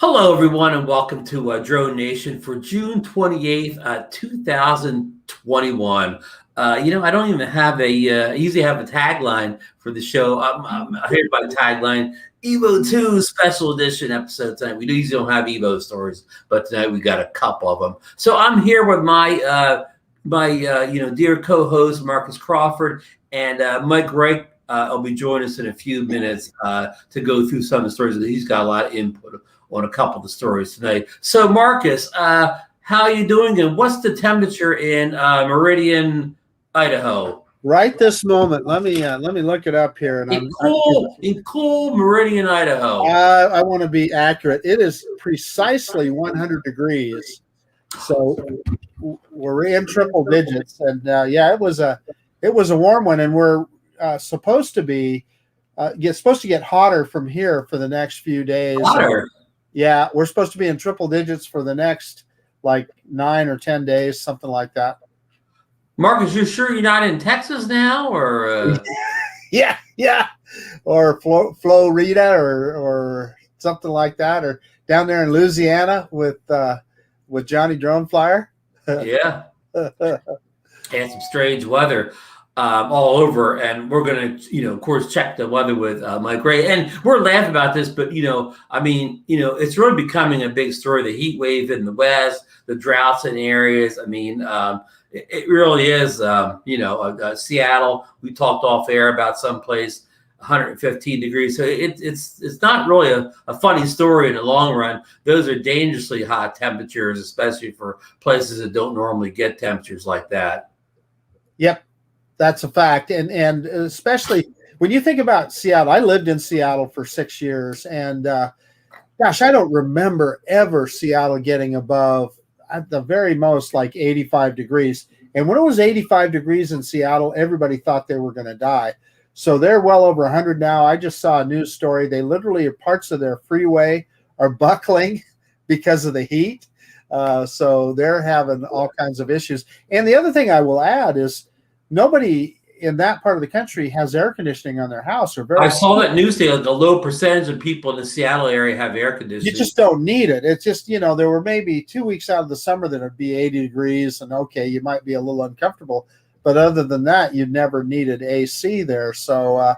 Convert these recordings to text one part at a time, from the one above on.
Hello, everyone, and welcome to DroneNation for June 28th, 2021. I don't even have I usually have a tagline for the show. I'm here by the tagline, EVO 2 Special Edition episode tonight. We usually don't have EVO stories, but tonight we got a couple of them. So I'm here with my dear co-host, Marcus Crawford, and Mike Wright. Will be joining us in a few minutes to go through some of the stories. He's got a lot of input on a couple of the stories tonight. So, Marcus, how are you doing? And what's the temperature in Meridian, Idaho? Right this moment, let me look it up here. And in cool Meridian, Idaho. I want to be accurate. It is precisely 100 degrees. So we're in triple digits, and yeah, it was a warm one, and we're supposed to get hotter from here for the next few days. Hotter. Yeah, we're supposed to be in triple digits for the next like 9 or 10 days, something like that. Marcus, you're sure you're not in Texas now, or yeah, or Florida, or something like that, or down there in Louisiana with Johnny Drone Flyer. Yeah, and some strange weather all over, and we're going to, of course, check the weather with Mike Ray. And we're laughing about this, but, it's really becoming a big story. The heat wave in the West, the droughts in areas. I mean, it really is, Seattle, we talked off air about someplace 115 degrees. So it's not really a funny story in the long run. Those are dangerously hot temperatures, especially for places that don't normally get temperatures like that. Yep. That's a fact. And especially when you think about Seattle, I lived in Seattle for 6 years, and gosh, I don't remember ever Seattle getting above, at the very most, like 85 degrees. And when it was 85 degrees in Seattle, everybody thought they were going to die. So they're well over 100 now. I just saw a news story. They literally, parts of their freeway are buckling because of the heat. So they're having all kinds of issues. And the other thing I will add is, nobody in that part of the country has air conditioning on their house. I saw that news today. The low percentage of people in the Seattle area have air conditioning. You just don't need it. It's just, there were maybe 2 weeks out of the summer that it'd be 80 degrees, and okay, you might be a little uncomfortable. But other than that, you never needed AC there. So,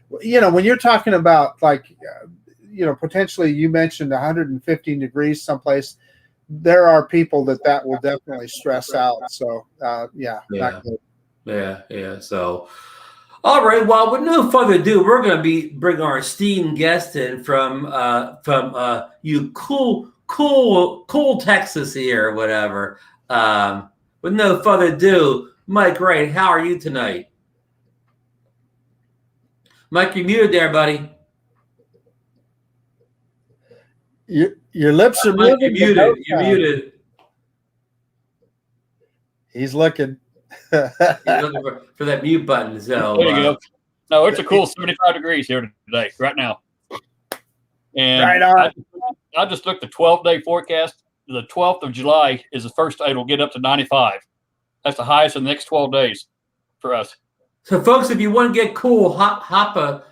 when you're talking about potentially, you mentioned 115 degrees someplace, there are people that will definitely stress out. So, yeah. Not good. Yeah. So, all right. Well, with no further ado, we're going to bring our esteemed guest in from cool Texas here, or whatever. With no further ado, Mike Wright, how are you tonight? Mike, you're muted there, buddy. Your lips are moving. You're muted. He's looking. You're looking for that mute button. So there you go. No, it's a cool 75 degrees here today, right now. And right on. I just looked the 12-day forecast. The 12th of July is the first day it'll get up to 95. That's the highest in the next 12 days for us. So, folks, if you want to get cool, hop an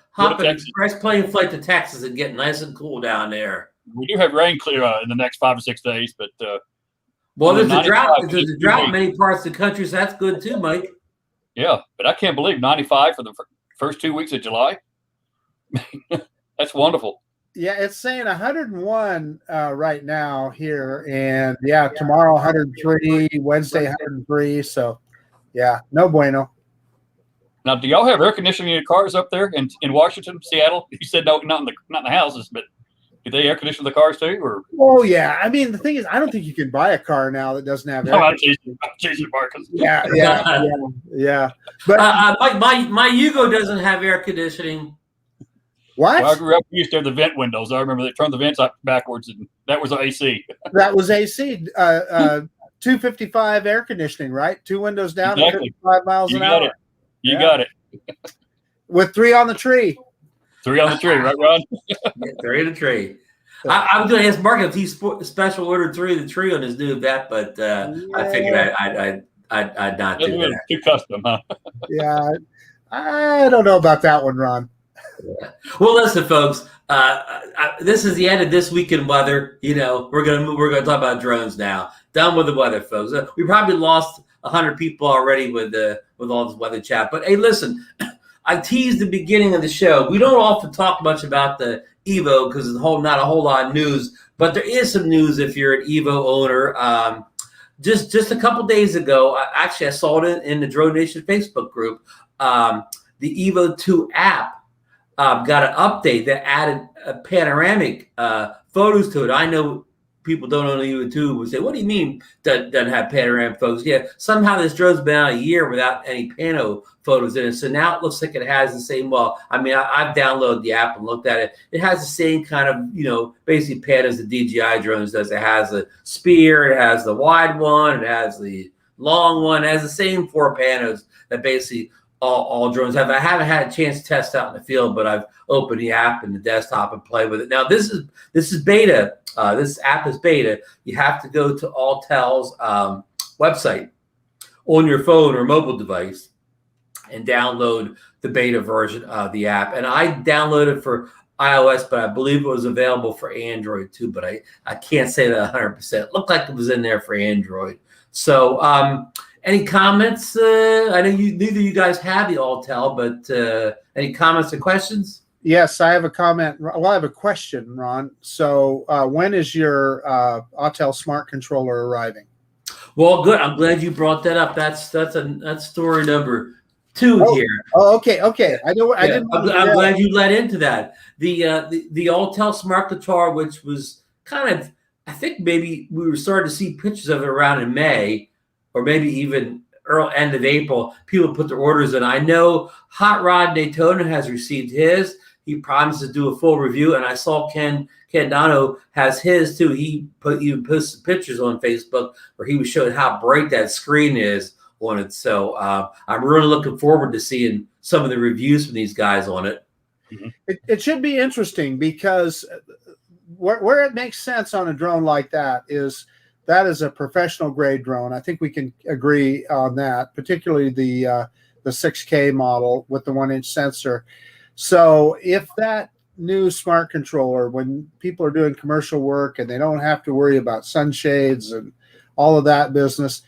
express plane flight to Texas and get nice and cool down there. We do have rain clear in the next 5 or 6 days, but well, there's a drought. There's a drought in many parts of the country, so that's good too, Mike. Yeah, but I can't believe 95 for the first 2 weeks of July. That's wonderful. Yeah, it's saying 101 right now here, and yeah, tomorrow 103, Wednesday 103. So, yeah, no bueno. Now, do y'all have air conditioning in your cars up there in Washington, Seattle? You said no, not in the houses, but do they air condition the cars too? Or oh yeah, I mean the thing is, I don't think you can buy a car now that doesn't have air conditioning. I'm chasing Marcus. Yeah. But my Yugo doesn't have air conditioning. What? Well, I grew up, we used to have the vent windows. I remember they turned the vents up backwards, and that was AC. That was AC. 255 air conditioning, right? 2 windows down, exactly. 55 miles an hour. You got it. With 3 on the tree. 3 on the tree, right, Ron? Yeah, 3 on the tree. I was going to ask Mark if he special ordered 3 of the tree on his new vet, but I figured I'd not do that. Too custom, huh? Yeah, I don't know about that one, Ron. Yeah. Well, listen, folks. This is the end of this week in weather. We're gonna talk about drones now. Done with the weather, folks. We probably lost 100 people already with all this weather chat. But hey, listen, I teased the beginning of the show. We don't often talk much about the Evo because there's not a whole lot of news. But there is some news if you're an Evo owner. Just a couple days ago, I saw it in the DroneNation Facebook group. The Evo 2 app got an update that added panoramic photos to it. I know people don't own the Evo 2 would say, "What do you mean that doesn't have panoramic photos?" Yeah, somehow this drone's been out a year without any pano photos in it. So now it looks like it has the same. Well, I mean, I've downloaded the app and looked at it. It has the same kind of basic pan as the DJI drones does. It has a spear, it has the wide one, it has the long one, it has the same 4 panos that basically all drones have. I haven't had a chance to test out in the field, but I've opened the app in the desktop and play with it. Now this is beta. This app is beta. You have to go to Autel's website on your phone or mobile device and download the beta version of the app. And I downloaded for iOS, but I believe it was available for Android too. But I can't say that 100%. It looked like it was in there for Android. So any comments? I know neither of you guys have the Autel, but any comments or questions? Yes, I have a comment. Well, I have a question, Ron. So when is your Autel smart controller arriving? Well, good. I'm glad you brought that up. That's story number 2 here. Oh, okay. I know. I didn't. I'm glad you led into that. The Autel smart controller, which was kind of, I think maybe we were starting to see pictures of it around in May, or maybe even early end of April. People put their orders in. I know Hot Rod Daytona has received his. He promised to do a full review, and I saw Ken Dono has his too. He posted pictures on Facebook where he was showing how bright that screen is on it. So I'm really looking forward to seeing some of the reviews from these guys on it. It should be interesting because where it makes sense on a drone like that is a professional grade drone. I think we can agree on that, particularly the 6K model with the 1-inch sensor. So if that new smart controller, when people are doing commercial work and they don't have to worry about sunshades and all of that business,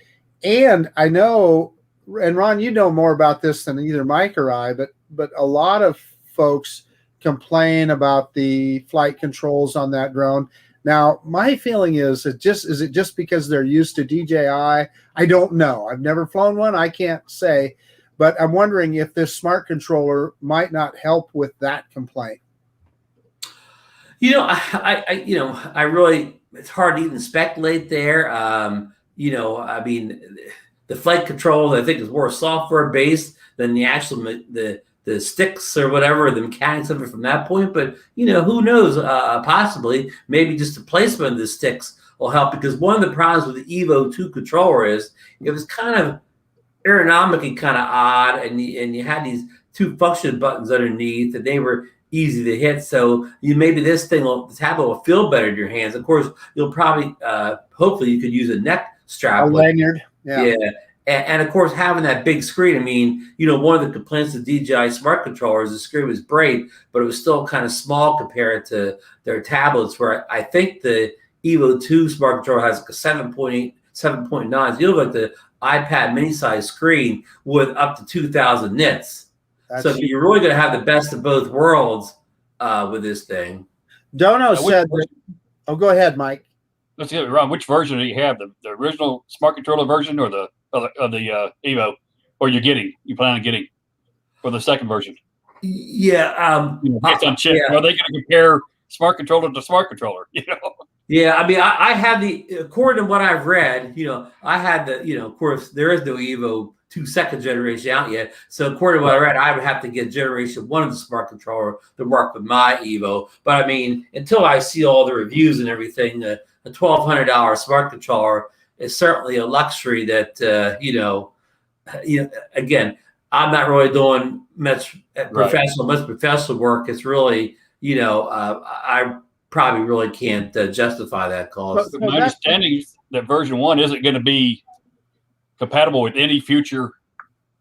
and I know, and Ron, you know more about this than either Mike or I, but a lot of folks complain about the flight controls on that drone. Now, my feeling is it just because they're used to DJI? I don't know. I've never flown one. I can't say. But I'm wondering if this smart controller might not help with that complaint. I really, it's hard to even speculate there. I mean, the flight control, I think, is more software based than the actual the sticks or whatever, the mechanics of it from that point. But who knows? Possibly, maybe just the placement of the sticks will help, because one of the problems with the Evo 2 controller is it was kind of aerodynamically kind of odd, and you had these 2 function buttons underneath, and they were easy to hit. So maybe the tablet will feel better in your hands. Of course, you'll probably hopefully you could use a neck strap, a lanyard. Yeah. And of course, having that big screen. I mean, one of the complaints of DJI smart controllers, the screen was great, but it was still kind of small compared to their tablets. Where I think the Evo 2 smart controller has like a 7.8, 7.9. So you look like the iPad mini size screen with up to 2,000 nits. So you're really going to have the best of both worlds with this thing. Dono said, go ahead, Mike. Let's get it wrong. Which version do you have? The original smart controller version, or the Evo, or you plan on getting for the second version? Yeah. Based on chip. Yeah. Are they going to compare smart controller to smart controller? Yeah, I mean, I have according to what I've read, I had of course, there is no Evo 2 second generation out yet. So according to what I read, I would have to get generation 1 of the smart controller to work with my Evo. But I mean, until I see all the reviews and everything, a $1,200 smart controller is certainly a luxury that, again, I'm not really doing much professional work. It's really, I probably really can't justify that cost. But my understanding is that version 1 isn't going to be compatible with any future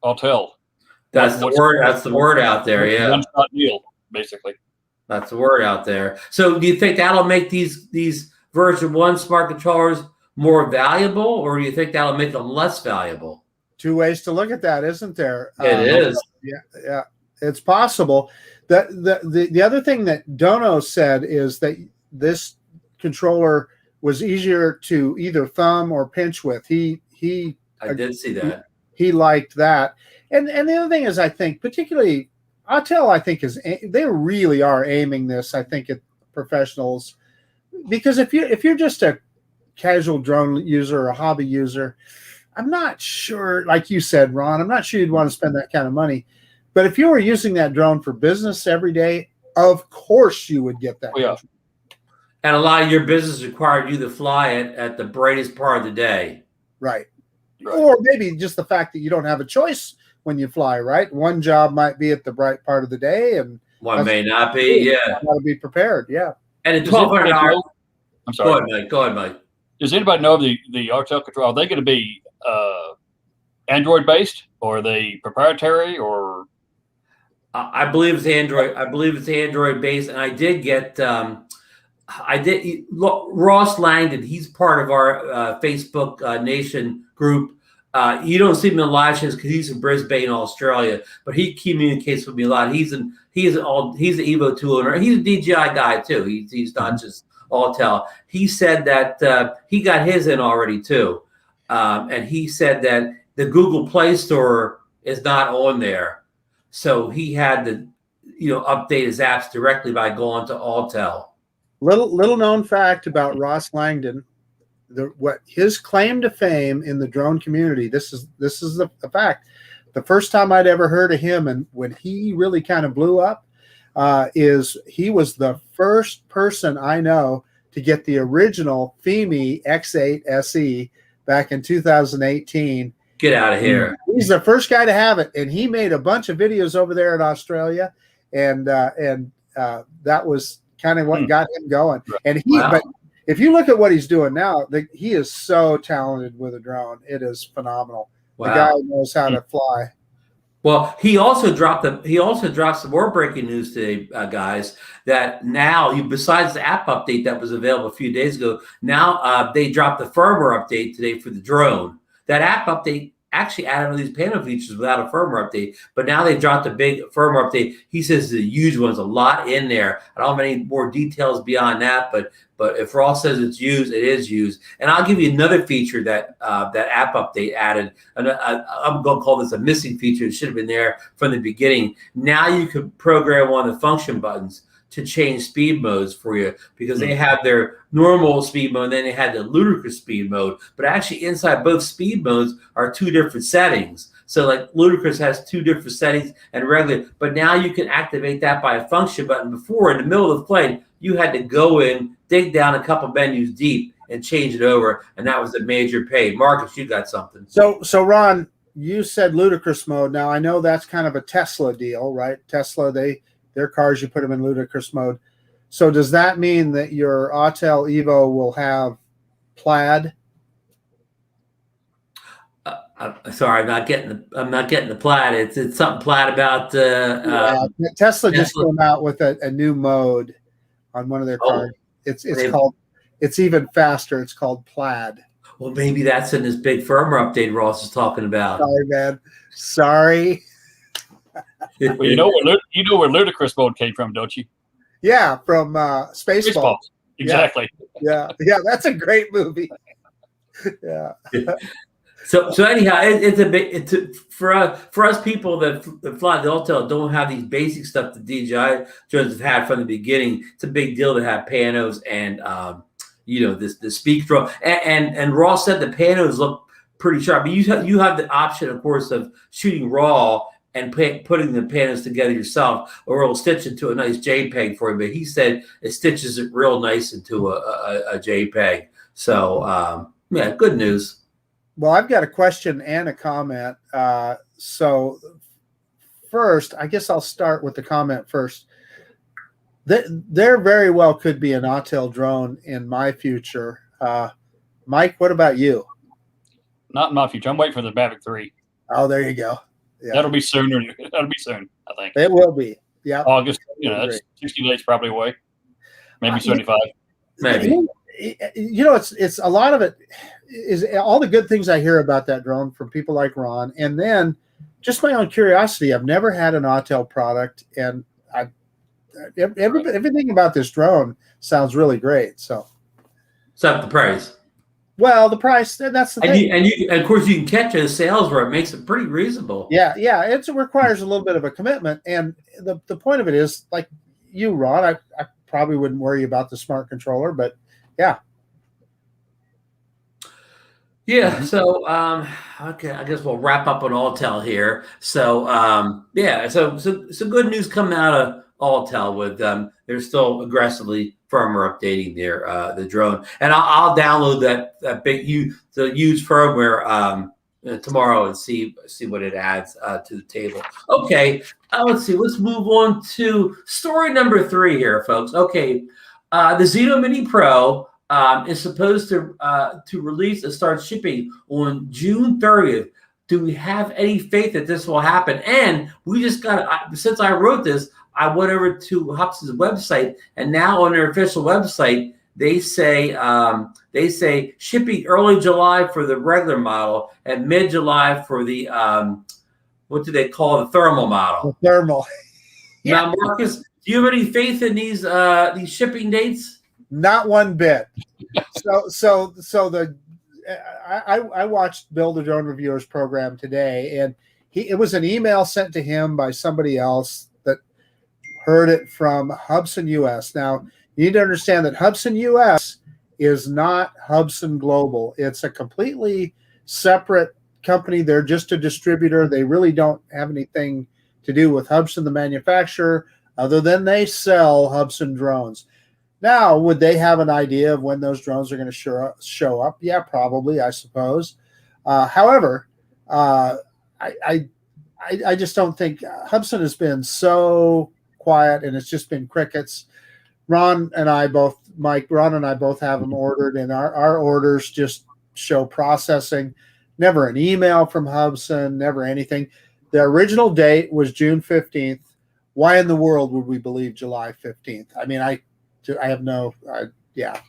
Autel. That's the word out there. Yeah. One-shot deal. basically. That's the word out there. So do you think that'll make these version 1 smart controllers more valuable, or do you think that'll make them less valuable? Two ways to look at that, isn't there? It is. Yeah, it's possible. The other thing that Dono said is that this controller was easier to either thumb or pinch with. I did see that. He liked that. And the other thing is, I think, particularly Autel, I think they really are aiming this, I think, at professionals, because if you're just a casual drone user or a hobby user, I'm not sure, like you said, Ron, I'm not sure you'd want to spend that kind of money. But if you were using that drone for business every day, of course you would get that. Oh, yeah. And a lot of your business required you to fly it at the brightest part of the day. Right. Or maybe just the fact that you don't have a choice when you fly, right? One job might be at the bright part of the day, and one may not be. Yeah. Got to be prepared. Yeah. And at $1,200. I'm sorry. Go ahead, Mike. Go ahead, Mike. Does anybody know the Autel control? Are they going to be Android based, or are they proprietary, or? I believe it's Android. I believe it's Android based, and I did get. Ross Langdon. He's part of our Facebook Nation group. You don't see him in live shows because he's in Brisbane, Australia, but he communicates with me a lot. He's an Evo 2 owner. He's a DJI guy too. He's not just Autel. He said that he got his in already too, and he said that the Google Play Store is not on there, so he had to, update his apps directly by going to Autel. Little known fact about Ross Langdon. What his claim to fame in the drone community, this is the fact. The first time I'd ever heard of him, and when he really kind of blew up, is he was the first person I know to get the original Fimi X8 SE back in 2018. Get out of here. He's the first guy to have it, and he made a bunch of videos over there in Australia, and that was kind of what got him going. And but if you look at what he's doing now, he is so talented with a drone. It is phenomenal. Wow. The guy knows how to fly. Well, he also dropped some more breaking news today, guys. That now, besides the app update that was available a few days ago, now they dropped the firmware update today for the drone. That app update actually added all these panel features without a firmware update, but now they dropped a big firmware update. He says it's a huge one. There's a lot in there. I don't have any more details beyond that, but if Ross says it's used, it is used. And I'll give you another feature that that app update added. And I'm going to call this a missing feature. It should have been there from the beginning. Now you can program one of the function buttons to change speed modes for you, because they have their normal speed mode and then they had the ludicrous speed mode. But actually inside both speed modes are two different settings. So like ludicrous has two different settings and regular, but now you can activate that by a function button. Before, in the middle of the plane, you had to go in, dig down a couple menus deep and change it over. And that was a major pain. Marcus, you got something. So Ron, you said ludicrous mode. Now I know that's kind of a Tesla deal, right? Tesla, their cars, you put them in ludicrous mode. So does that mean that your Autel EVO will have plaid? Sorry, I'm not getting the plaid. It's something plaid about Tesla just came out with a new mode on one of their cars. It's even faster. It's called plaid. Well, maybe that's in this big firmware update Ross is talking about. Sorry, man. Sorry. Well, you know where ludicrous mode came from, don't you? Yeah, from Spaceballs. Exactly. Yeah, that's a great movie. Yeah. So anyhow, it's for us people that fly the Autel don't have these basic stuff that DJI drones have had from the beginning. It's a big deal to have panos and the speak drone. And Ross said the panos look pretty sharp. But you have the option, of course, of shooting raw and putting the panos together yourself, or it'll stitch into a nice JPEG for you. But he said it stitches it real nice into a JPEG. So yeah, good news. Well, I've got a question and a comment. So first, I guess I'll start with the comment first. There very well could be an Autel drone in my future. Mike, what about you? Not in my future. I'm waiting for the Mavic 3. Oh, there you go. Yeah. That'll be soon. That'll be soon, I think. It will be. Yeah. August. That's 60 days probably away. Maybe 75. Maybe. It's a lot of it is all the good things I hear about that drone from people like Ron, and then just my own curiosity. I've never had an Autel product, and everything about this drone sounds really great. So, Except the price. Well, the price, that's the thing. And of course, you can catch those sales where it makes it pretty reasonable. Yeah. It requires a little bit of a commitment. And the point of it is, like you, Ron, I probably wouldn't worry about the smart controller, but yeah. Yeah. So, okay, I guess we'll wrap up on Autel here. So, so good news coming out of Autel with they're still aggressively firmware updating the drone, and I'll download that the used firmware tomorrow and see what it adds to the table. Okay, let's see. Let's move on to story number 3 here, folks. Okay, the Zeno Mini Pro is supposed to release and start shipping on June 30th. Do we have any faith that this will happen? And we just got since I wrote this, I went over to Hubson's website, and now on their official website, they say shipping early July for the regular model and mid July for the what do they call the thermal model? The thermal. Yeah. Now, Marcus, do you have any faith in these shipping dates? Not one bit. I watched Bill the Drone Reviewer's program today, and it was an email sent to him by somebody else that heard it from Hubson US. Now, you need to understand that Hubson US is not Hubson Global. It's a completely separate company. They're just a distributor. They really don't have anything to do with Hubson, the manufacturer, other than they sell Hubson drones. Now, would they have an idea of when those drones are going to show up? Yeah, probably, I suppose. However, I just don't think Hubson has been so quiet, and it's just been crickets. Ron and I both have them ordered, and our orders just show processing. Never an email from Hubson, never anything. The original date was June 15th. Why in the world would we believe July 15th? I mean, I have no, yeah.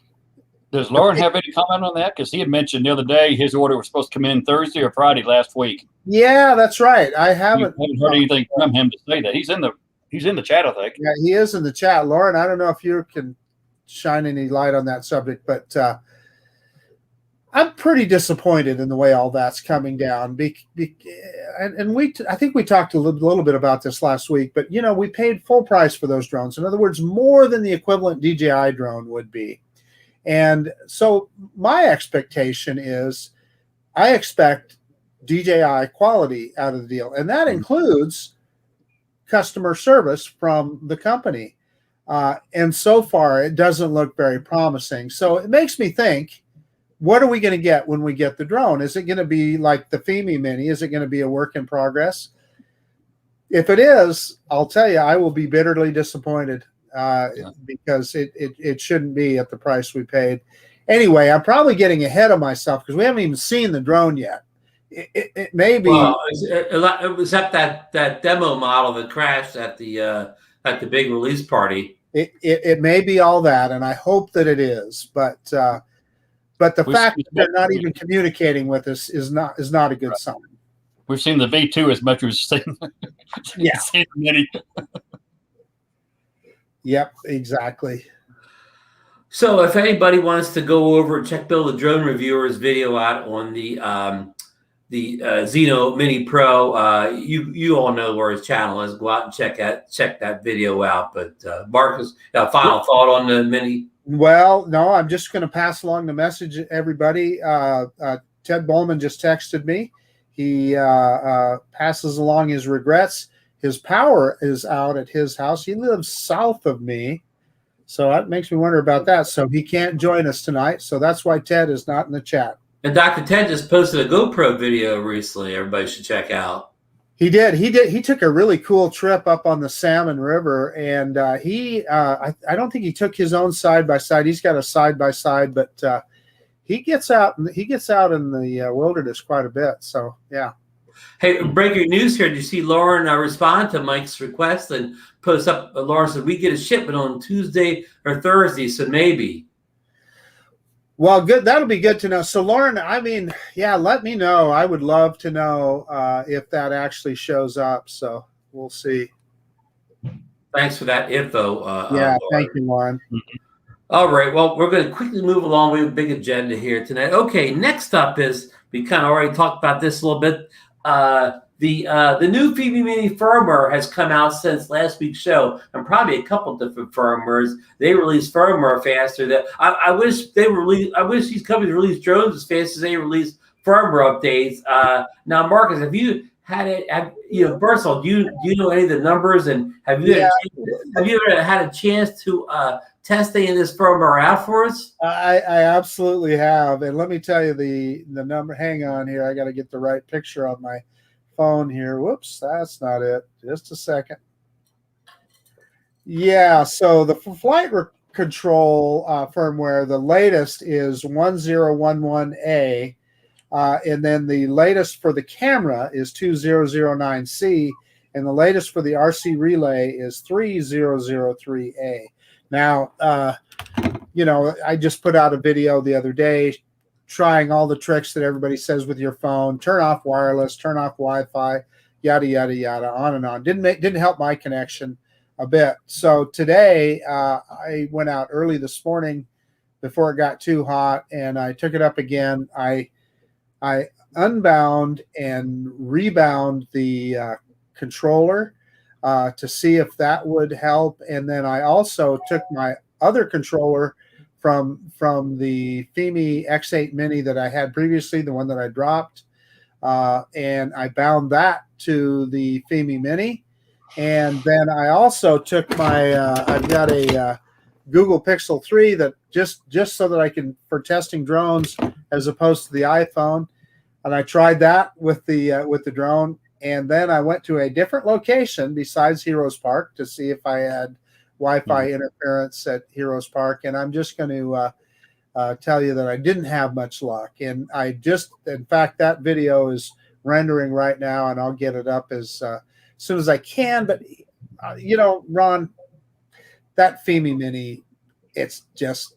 Does Lauren have any comment on that? Because he had mentioned the other day his order was supposed to come in Thursday or Friday last week. Yeah, that's right. I haven't heard anything from him to say that. He's in the chat, I think. Yeah, he is in the chat. Lauren, I don't know if you can shine any light on that subject, but I'm pretty disappointed in the way all that's coming down. I think we talked a little bit about this last week, but we paid full price for those drones. In other words, more than the equivalent DJI drone would be. And so my expectation is I expect DJI quality out of the deal. And that includes customer service from the company. And so far, it doesn't look very promising. So it makes me think, what are we going to get when we get the drone? Is it going to be like the Fimi Mini? Is it going to be a work in progress? If it is, I'll tell you, I will be bitterly disappointed because it shouldn't be at the price we paid. Anyway, I'm probably getting ahead of myself because we haven't even seen the drone yet. It may be. Well, except that demo model that crashed at the big release party. It may be all that, and I hope that it is. But the fact that they're not even communicating with us is not a good sign. We've seen the V2 as much as seen the Mini. Yep, exactly. So if anybody wants to go over and check Bill the Drone Reviewer's video out on the Zeno Mini Pro, you all know where his channel is. Go out and check that video out. But Marcus, final thought on the Mini? Well, no, I'm just going to pass along the message to everybody. Ted Bowman just texted me. He passes along his regrets. His power is out at his house. He lives south of me, so that makes me wonder about that. So he can't join us tonight. So that's why Ted is not in the chat. And Dr. Ted just posted a GoPro video recently. Everybody should check out. He did. He took a really cool trip up on the Salmon River, and I don't think he took his own side-by-side. He's got a side-by-side, but he gets out in the wilderness quite a bit. So, yeah. Hey, breaking news here. Did you see Lauren respond to Mike's request and post up, Lawrence said, we get a shipment on Tuesday or Thursday, so maybe. Well, good. That'll be good to know. So, Lauren, I mean, yeah, let me know. I would love to know if that actually shows up. So we'll see. Thanks for that info. Yeah, thank you, Lauren. All right. Well, we're going to quickly move along. We have a big agenda here tonight. Okay, next up is, we kind of already talked about this a little bit. The new Fimi Mini Firmware has come out since last week's show, and probably a couple different firmwares. They release firmware faster. That I wish they release. I wish these companies release drones as fast as they release firmware updates. Now, Marcus, have you had it? First of all, do you know any of the numbers? And have you ever had a chance to test any of this firmware out for us? I absolutely have, and let me tell you the number. Hang on here, I got to get the right picture on my phone here. Whoops, that's not it. Just a second. Yeah, so the flight control firmware, the latest is 1011A, and then the latest for the camera is 2009C, and the latest for the RC relay is 3003A. Now, I just put out a video the other day trying all the tricks that everybody says with your phone. Turn off wireless, turn off Wi-Fi, yada, yada, yada, on and on. Didn't help my connection a bit. So today I went out early this morning before it got too hot, and I took it up again. I unbound and rebound the controller to see if that would help. And then I also took my other controller from the Fimi X8 Mini that I had previously, the one that I dropped, and I bound that to the Fimi Mini. And then I also took my I've got a Google Pixel 3 that just so that I can, for testing drones as opposed to the iPhone, and I tried that with the drone. And then I went to a different location besides Heroes Park to see if I had Wi-Fi interference at Heroes Park. And I'm just going to tell you that I didn't have much luck. And in fact, that video is rendering right now, and I'll get it up as soon as I can. But, Ron, that Fimi Mini, it's just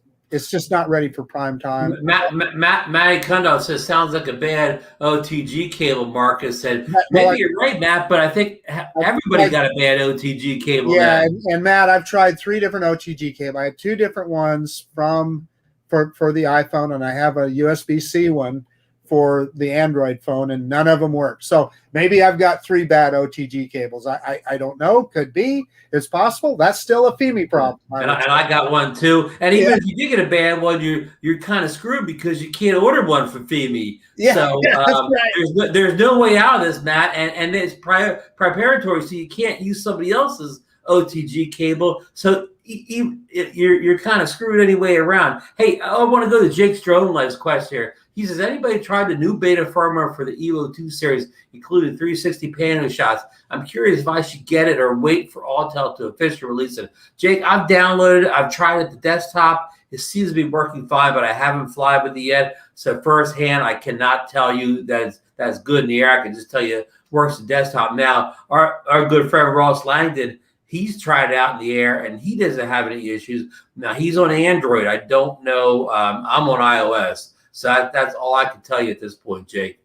not ready for prime time. Matty Kondo says, sounds like a bad OTG cable. Marcus said, maybe you're right, Matt, but I think everybody got a bad OTG cable. Yeah, and Matt, I've tried 3 different OTG cables. I have 2 different ones for the iPhone, and I have a USB-C one for the Android phone, and none of them work. So maybe I've got 3 bad OTG cables. I don't know. Could be. It's possible. That's still a Fimi problem. And I got one too. And even if you did get a bad one, you're kind of screwed because you can't order one for Fimi. Yeah, so that's right. there's no way out of this, Matt. And it's preparatory, so you can't use somebody else's OTG cable. So you're kind of screwed any way around. Hey, I want to go to Jake's Drone Live's question here. He says, anybody tried the new beta firmware for the EVO 2 series, including 360 pano shots? I'm curious if I should get it or wait for Autel to officially release it. Jake, I've downloaded it. I've tried it at the desktop. It seems to be working fine, but I haven't flied with it yet. So firsthand, I cannot tell you that's good in the air. I can just tell you it works the desktop. Now, our good friend Ross Langdon, he's tried it out in the air, and he doesn't have any issues. Now, he's on Android. I don't know. I'm on iOS. So that's all I can tell you at this point, Jake.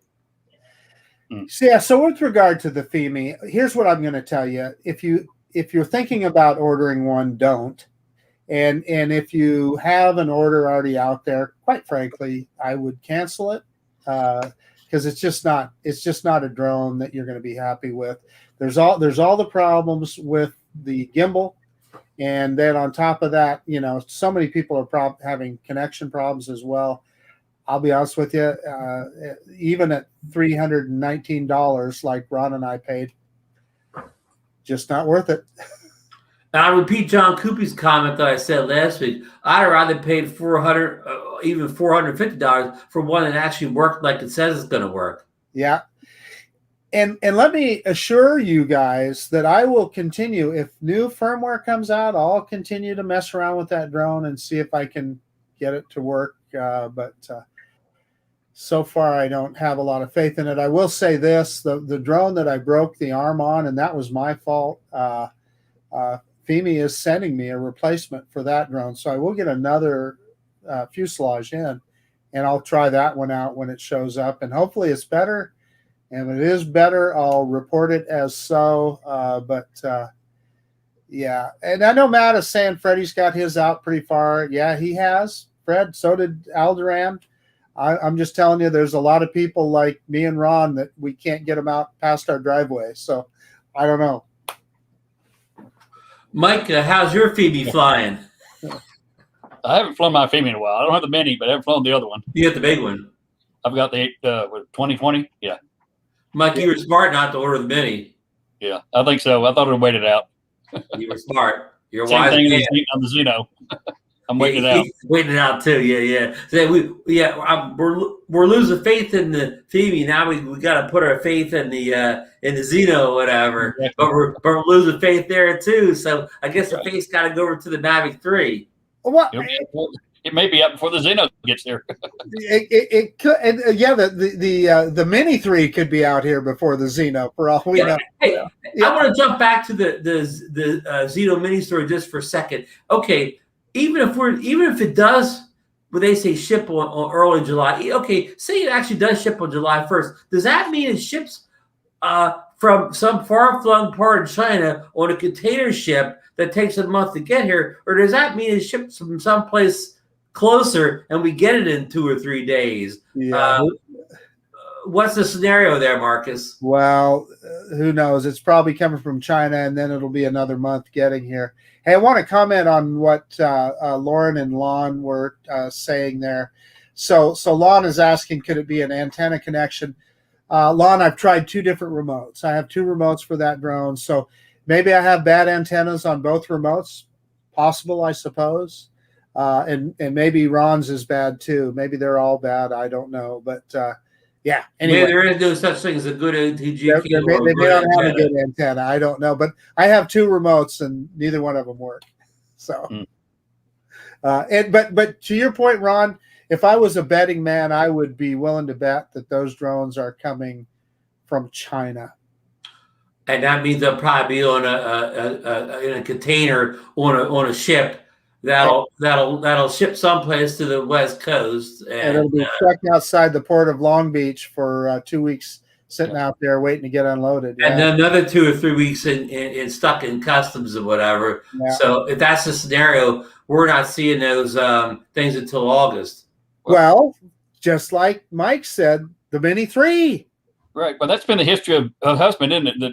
Yeah. So with regard to the Fimi, here's what I'm going to tell you. If you're thinking about ordering one, don't. And if you have an order already out there, quite frankly, I would cancel it because it's just not a drone that you're going to be happy with. There's all the problems with the gimbal. And then on top of that, so many people are having connection problems as well. I'll be honest with you, even at $319 like Ron and I paid, just not worth it. And I repeat John Coopy's comment that I said last week. I'd rather paid $400, even $450 for one that actually worked like it says it's going to work. Yeah. And let me assure you guys that I will continue. If new firmware comes out, I'll continue to mess around with that drone and see if I can get it to work. But so far, I don't have a lot of faith in it. I will say this, the drone that I broke the arm on, and that was my fault, Fimi is sending me a replacement for that drone, so I will get another fuselage in, and I'll try that one out when it shows up, and hopefully it's better. And if it is better, I'll report it as so. Yeah, and I know Matt is saying Freddie's got his out pretty far. Yeah, he has. Fred, so did Alderan. I'm just telling you, there's a lot of people like me and Ron that we can't get them out past our driveway. So I don't know. Mike, how's your Fimi flying? I haven't flown my Fimi in a while. I don't have the Mini, but I haven't flown the other one. You got the big one. I've got the 2020. Yeah. Mike, you were smart not to order the Mini. Yeah, I think so. I thought I'd wait it out. You were smart. You're a Same wise thing man. on the Zeno. I'm waiting it out. Waiting it out too. Yeah. So we're losing faith in the Fimi. Now we got to put our faith in the Zeno or whatever. Exactly. But we're losing faith there too. So I guess the faith's got to go over to the Mavic 3. What? It may be up before the Zeno gets here. It could, and the Mini 3 could be out here before the Zeno for all we know. Hey, I want to jump back to the Zeno Mini story just for a second. Okay, even if it does, what they say ship on early July. Okay, say it actually does ship on July 1st. Does that mean it ships from some far-flung part of China on a container ship that takes a month to get here, or does that mean it ships from someplace closer and we get it in 2 or 3 days? Yeah. What's the scenario there, Marcus? Well, who knows? It's probably coming from China, and then it'll be another month getting here. Hey, I want to comment on what Lauren and Lon were saying there. So Lon is asking, could it be an antenna connection? Lon, I've tried 2 different remotes. I have 2 remotes for that drone. So maybe I have bad antennas on both remotes. Possible, I suppose. And maybe Ron's is bad too. Maybe they're all bad. I don't know. But yeah. Anyway, maybe there is no such thing as a good ATG. They may not have a good antenna. I don't know. But I have 2 remotes and neither one of them work. So, but to your point, Ron, if I was a betting man, I would be willing to bet that those drones are coming from China. And that means they'll probably be on in a container on a ship that'll ship someplace to the West Coast, and it'll be stuck outside the port of Long Beach for 2 weeks, sitting out there waiting to get unloaded. And then another 2 or 3 weeks in stuck in customs or whatever. Yeah. So if that's the scenario, we're not seeing those things until August. Well, just like Mike said, the Mini 3. Right, but that's been the history of Husband, isn't it? That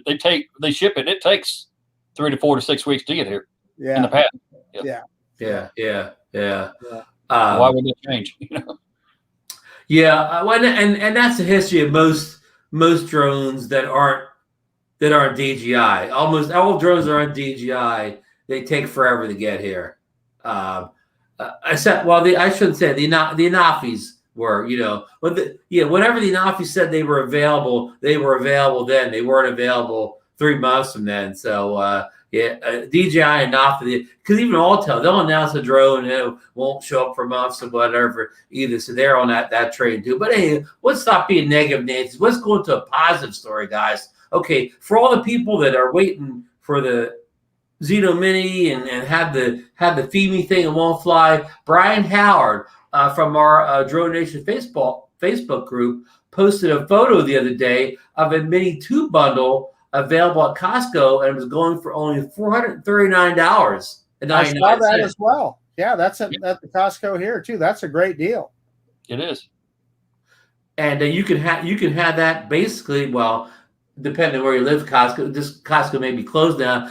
they ship it. It takes 3 to 4 to 6 weeks to get here. Yeah. In the past. Yeah. Why would it change? Yeah, and that's the history of most drones that aren't DJI. Almost all drones that aren't DJI. They take forever to get here. Except, I shouldn't say the Anafis were, whenever the Anafi said they were available then. They weren't available 3 months from then. So DJI and Anafi, because even Autel, they'll announce a drone and it won't show up for months or whatever either. So they're on that train too. But hey, let's stop being negative Nancy's. Let's go into a positive story, guys. Okay, for all the people that are waiting for the Zeno Mini and have the Fimi thing and won't fly, Brian Howard from our DroneNation Facebook group posted a photo the other day of a Mini 2 bundle available at Costco, and it was going for only $439.99. I saw that as well. Yeah, that's at the Costco here too. That's a great deal. It is. And you can have that basically. Well, depending on where you live, Costco may be closed now.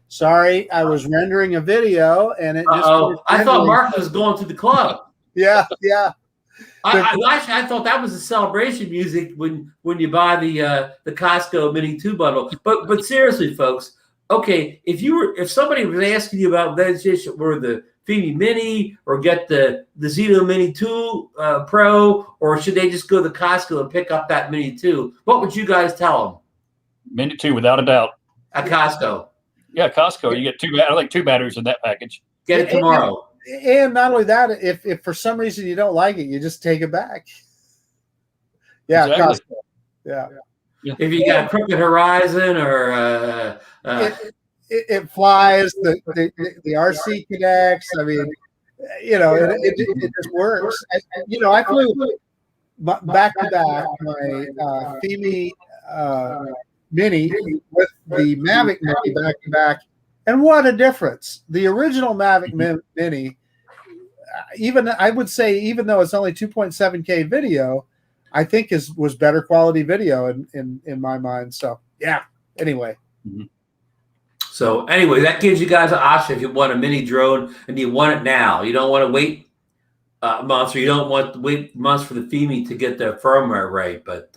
Sorry, I was rendering a video and it just. I thought Mark was going to the club. Yeah. I thought that was the celebration music when you buy the Costco Mini 2 bundle. But seriously, folks, okay, if somebody was asking you about legislation or the Fimi Mini or get the Zeno Mini 2 Pro, or should they just go to Costco and pick up that Mini 2? What would you guys tell them? Mini 2, without a doubt. At Costco. Yeah, Costco. You get 2 batteries in that package. Get it tomorrow. And not only that, if for some reason you don't like it, you just take it back. Yeah, exactly. Costco. Yeah. If you got Crooked Horizon or it flies, the RC connects. I mean, you know, it just works. You know, I flew back to back my Fimi Mini with the Mavic Mini back to back, and what a difference! The original Mavic Mini, even I would say, even though it's only 2.7K video, I think was better quality video in my mind. So yeah. Anyway. So anyway, that gives you guys an option if you want a mini drone and you want it now. You don't want to wait months, or you don't want to wait months for the Fimi to get the firmware right. But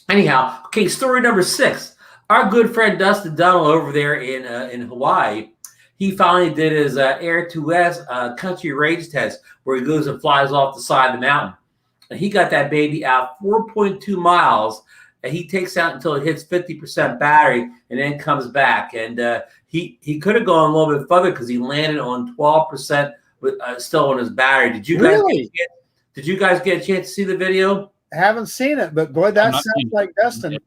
anyhow, okay, story number 6. Our good friend Dustin Dunnill over there in Hawaii, he finally did his Air 2S country range test where he goes and flies off the side of the mountain. And he got that baby out 4.2 miles. And he takes out until it hits 50% battery and then comes back. And he could have gone a little bit further because he landed on 12% with still on his battery. Did you guys get a chance to see the video? I haven't seen it, but boy, that sounds like Dustin.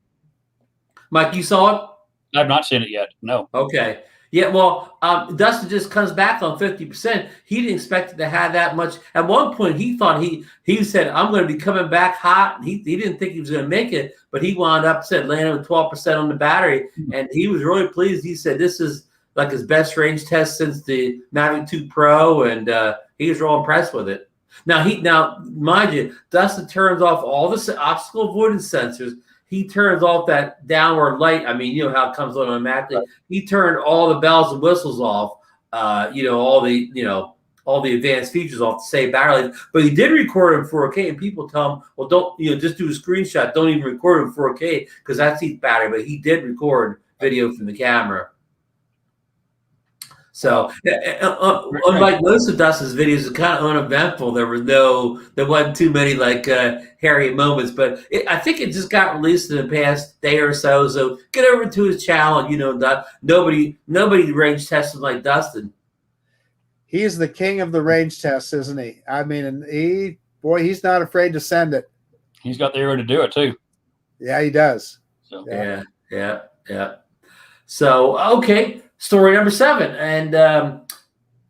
Mike, you saw it? I've not seen it yet. No. Okay. Yeah, well, Dustin just comes back on 50%. He didn't expect it to have that much. At one point, he thought he said, I'm going to be coming back hot. He didn't think he was going to make it, but he wound up, landing with 12% on the battery, and he was really pleased. He said this is like his best range test since the Mavic 2 Pro, and he was real impressed with it. Now, mind you, Dustin turns off all the obstacle avoidance sensors. He turns off that downward light. I mean, you know how it comes on automatically. Right. He turned all the bells and whistles off. All the advanced features off to save battery life. But he did record in 4K, and people tell him, well, don't just do a screenshot. Don't even record in 4K because that eats battery. But he did record video from the camera. So, unlike most of Dustin's videos, it's kind of uneventful. There wasn't too many hairy moments, but I think it just got released in the past day or so. So get over to his channel. You know, nobody range tested like Dustin. He's the king of the range tests, isn't he? I mean, and he's not afraid to send it. He's got the area to do it too. Yeah, he does. So. Yeah. So okay. Story number 7, and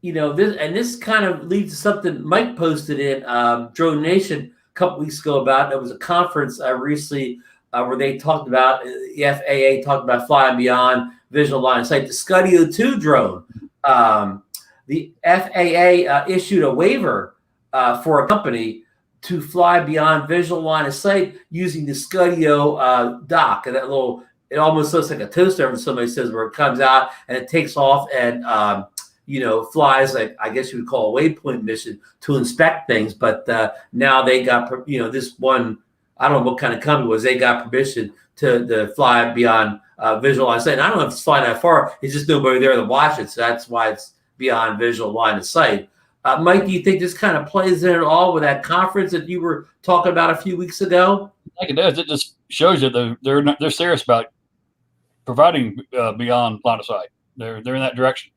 this kind of leads to something Mike posted in DroneNation a couple weeks ago about. There was a conference recently where they talked about the FAA talked about flying beyond visual line of sight. The Skydio 2 drone, the FAA issued a waiver for a company to fly beyond visual line of sight using the Skydio dock, and that little. It almost looks like a toaster, when somebody says, where it comes out and it takes off and, flies like, I guess you would call a waypoint mission to inspect things. But now they got, this one, I don't know what kind of company it was, they got permission to fly beyond visual line of sight. And I don't know if it's flying that far. It's just nobody there to watch it. So that's why it's beyond visual line of sight. Mike, do you think this kind of plays in at all with that conference that you were talking about a few weeks ago? I think it does. It just shows that they're serious about providing beyond line of sight. They're in that direction.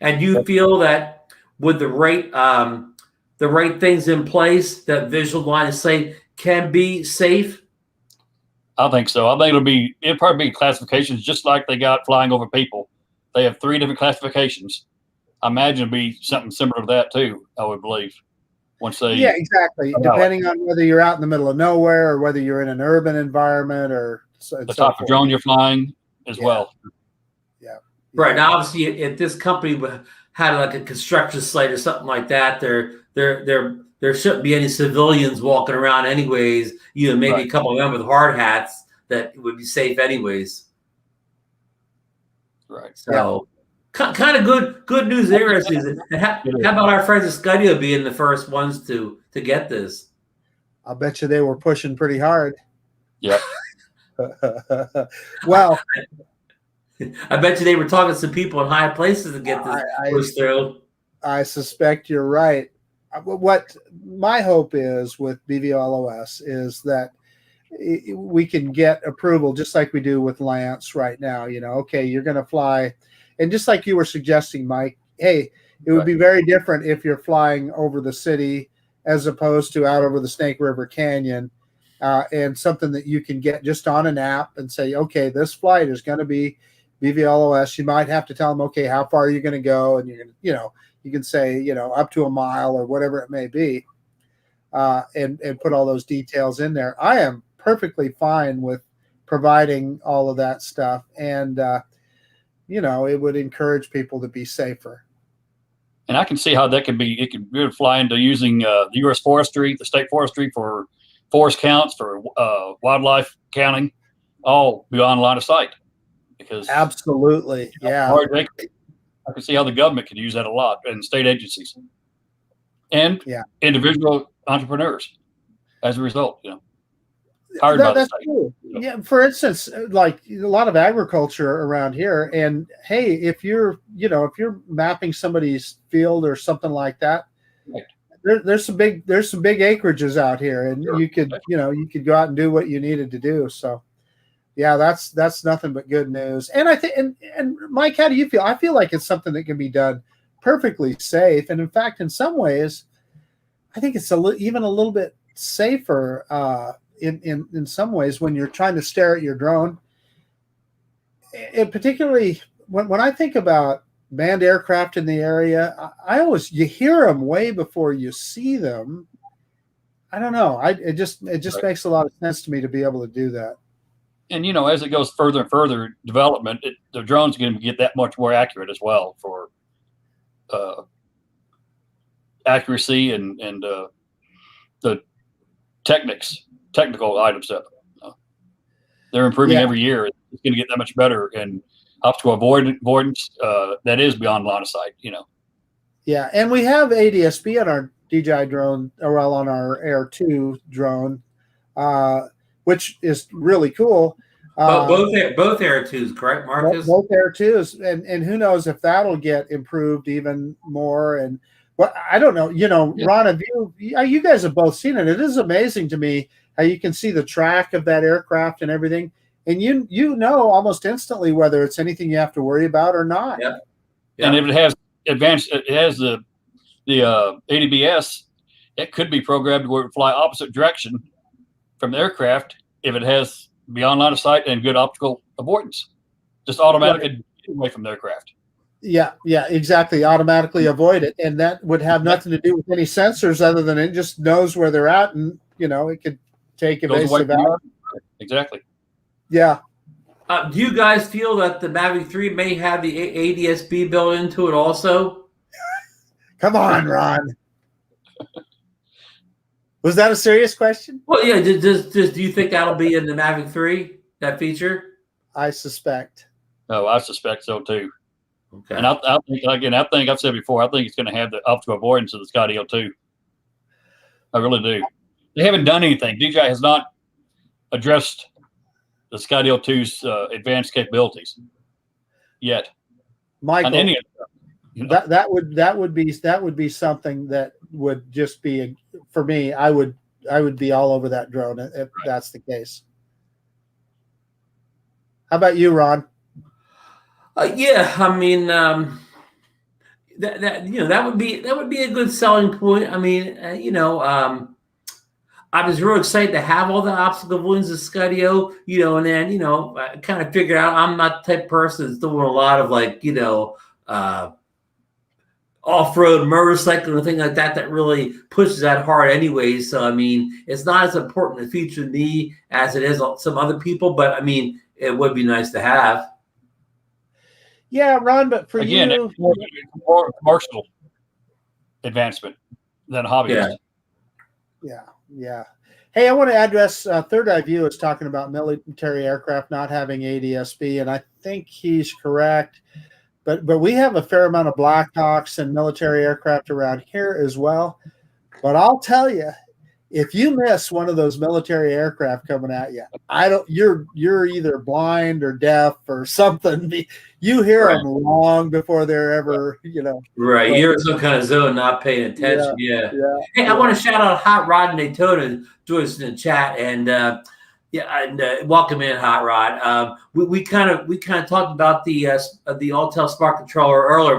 And you feel that with the right things in place, that visual line of sight can be safe? I think so. I think it'll probably be classifications just like they got flying over people. They have 3 different classifications. I imagine it'll be something similar to that too, I would believe. Yeah, exactly. Depending on whether you're out in the middle of nowhere or whether you're in an urban environment or the type of drone you're flying as well. Yeah. Right. Now, obviously, if this company had like a construction site or something like that, there shouldn't be any civilians walking around anyways. Maybe a couple of them with hard hats that would be safe anyways. Right. So kind of good news there. How about our friends at Skydio being the first ones to get this? I'll bet you they were pushing pretty hard. Yeah. Well, I bet you they were talking to some people in high places to get this pushed through. I suspect you're right. What my hope is with BVLOS is that we can get approval just like we do with Lance right now. Okay, you're going to fly. And just like you were suggesting, Mike, hey, it would be very different if you're flying over the city as opposed to out over the Snake River Canyon. and something that you can get just on an app and say, okay, this flight is going to be BVLOS. You might have to tell them, okay, how far are you going to go? And you're going to, you can say, up to a mile or whatever it may be, and put all those details in there. I am perfectly fine with providing all of that stuff. And, it would encourage people to be safer. And I can see how that could be. It could fly into using the U.S. Forestry, the state forestry for forest counts, for wildlife counting, all beyond line of sight. Because absolutely, yeah, I can see how the government could use that a lot, and state agencies, and individual entrepreneurs as a result. Hired by the state. True. Yeah, for instance, like a lot of agriculture around here, and hey, if you're mapping somebody's field or something like that, right. there's some big acreages out here, and you could go out and do what you needed to do. So yeah, that's nothing but good news. And I think, and Mike, how do you feel? I feel like it's something that can be done perfectly safe, and in fact, in some ways, I think it's even a little bit safer. In some ways, when you're trying to stare at your drone, and particularly when I think about manned aircraft in the area, you hear them way before you see them. I don't know. It just makes a lot of sense to me to be able to do that. And as it goes further and further development, the drone's going to get that much more accurate as well for accuracy and the technical items that they're improving every year. It's going to get that much better, and obstacle avoidance that is beyond line of sight. Yeah, and we have ADS-B on our DJI drone, or on our Air 2 drone, which is really cool. Both Air 2s, correct, Marcus? Both Air 2s, and who knows if that'll get improved even more. And I don't know. Ron, you guys have both seen it. It is amazing to me how you can see the track of that aircraft and everything, and you know almost instantly whether it's anything you have to worry about or not. Yeah. And if it has the ADBS, it could be programmed where it fly opposite direction from the aircraft if it has beyond line of sight and good optical avoidance, just automatically get away from the aircraft. Yeah, exactly. Automatically avoid it, and that would have nothing to do with any sensors other than it just knows where they're at, and it could take evasive out. Exactly. Yeah. Do you guys feel that the Mavic 3 may have the ADS-B built into it also? Come on, Ron. Was that a serious question? Well, yeah. Do you think that'll be in the Mavic 3, that feature? I suspect. No, I suspect so too. Okay. And I think I've said before, I think it's going to have the optical avoidance of the Skydio too. I really do. They haven't done anything. DJI has not addressed the Skydio 2's advanced capabilities yet. Michael, any of them, that would be something that would just be for me. I would be all over that drone if that's the case. How about you, Ron? Yeah, I mean, that would be a good selling point. I mean, I was real excited to have all the obstacle avoidance of Skydio, and then I kind of figured out I'm not the type of person that's doing a lot of off-road motorcycle and things like that really pushes that hard anyway. So I mean, it's not as important a feature to me as it is some other people, but I mean, it would be nice to have. Yeah, Ron, but for again, you, it's more commercial advancement than hobbyist. Yeah. Hey, I want to address Third Eye View is talking about military aircraft not having ADS-B, and I think he's correct. But we have a fair amount of Blackhawks and military aircraft around here as well. But I'll tell you, if you miss one of those military aircraft coming at you, you're either blind or deaf or something. You hear them long before they're ever, Right. You're in some kind of zone, not paying attention. Yeah. Hey, I want to shout out Hot Rod in Daytona, join us in the chat, and welcome in, Hot Rod. We kind of talked about the Autel Smart Controller earlier.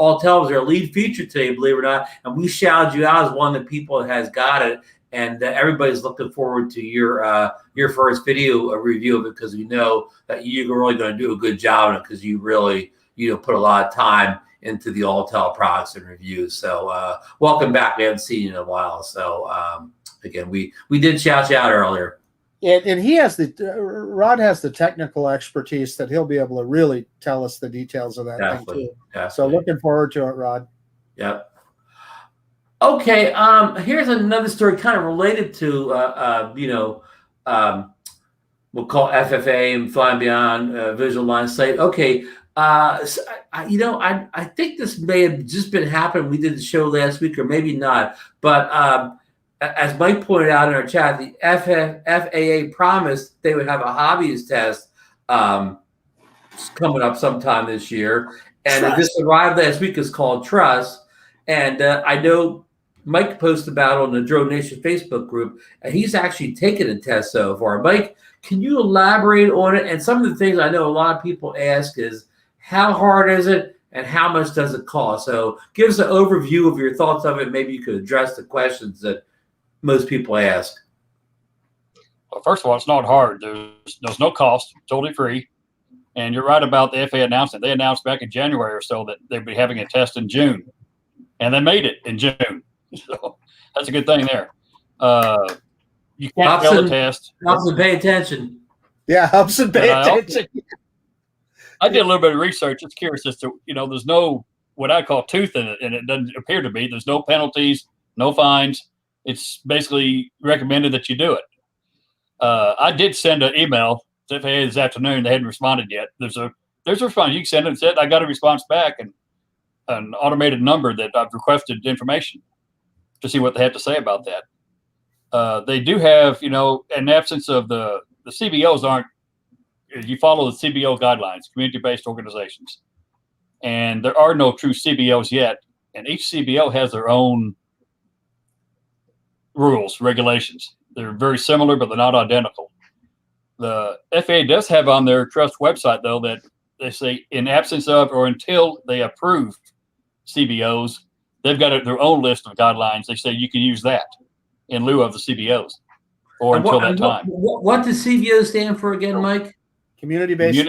Autel was our lead feature today, believe it or not, and we shouted you out as one of the people that has got it. and everybody's looking forward to your first video review of it, because we know that you're really going to do a good job on it, because you really put a lot of time into the Autel products and reviews. So welcome back. We haven't seen you in a while. So again, we did shout you out earlier. And he has Rod has the technical expertise that he'll be able to really tell us the details of that thing too. Definitely. So looking forward to it, Rod. Yep. Okay. Here's another story kind of related to, we'll call FFA and Flying Beyond Visual Line of Sight. Okay. So, I think this may have just been happening. We did the show last week, or maybe not, but as Mike pointed out in our chat, the FAA promised they would have a hobbyist test coming up sometime this year. And this arrived last week. Is called Trust. And I know Mike posted about it on the DroneNation Facebook group, and he's actually taken a test so far. Mike, can you elaborate on it? And some of the things I know a lot of people ask is, how hard is it and how much does it cost? So give us an overview of your thoughts of it. Maybe you could address the questions that most people ask. Well, first of all, it's not hard. There's no cost, totally free. And you're right about the FAA announcement. They announced back in January or so that they'd be having a test in June, and they made it in June. So that's a good thing there. You can't fail the test. Helps and pay attention. Yeah, helps and pay attention. I did a little bit of research. It's curious as to, there's no what I call tooth in it, and it doesn't appear to be. There's no penalties, no fines. It's basically recommended that you do it. I did send an email to FAA this afternoon. They hadn't responded yet. There's a response. You can send it and say, I got a response back, and an automated number that I've requested information to see what they have to say about that. They do have, in absence of the CBOs aren't, you follow the CBO guidelines, community-based organizations, and there are no true CBOs yet. And each CBO has their own rules, regulations. They're very similar, but they're not identical. The FAA does have on their Trust website, though, that they say in absence of or until they approve CBOs, they've got their own list of guidelines. They say you can use that in lieu of the CBOs or until that time. What does CBO stand for again, Mike? Community-based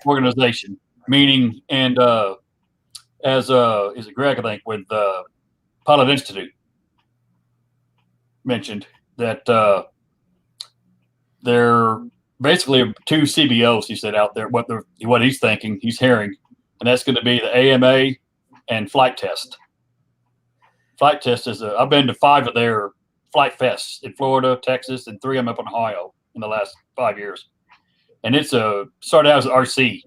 organization, meaning, and is it Greg, I think, with Pilot Institute mentioned that they're basically two CBOs, he said, out there, what he's thinking, he's hearing, and that's going to be the AMA and Flight Test. Flight Test is I've been to 5 of their flight fests in Florida, Texas, and 3 of them up in Ohio in the last 5 years. And it's started out as an RC.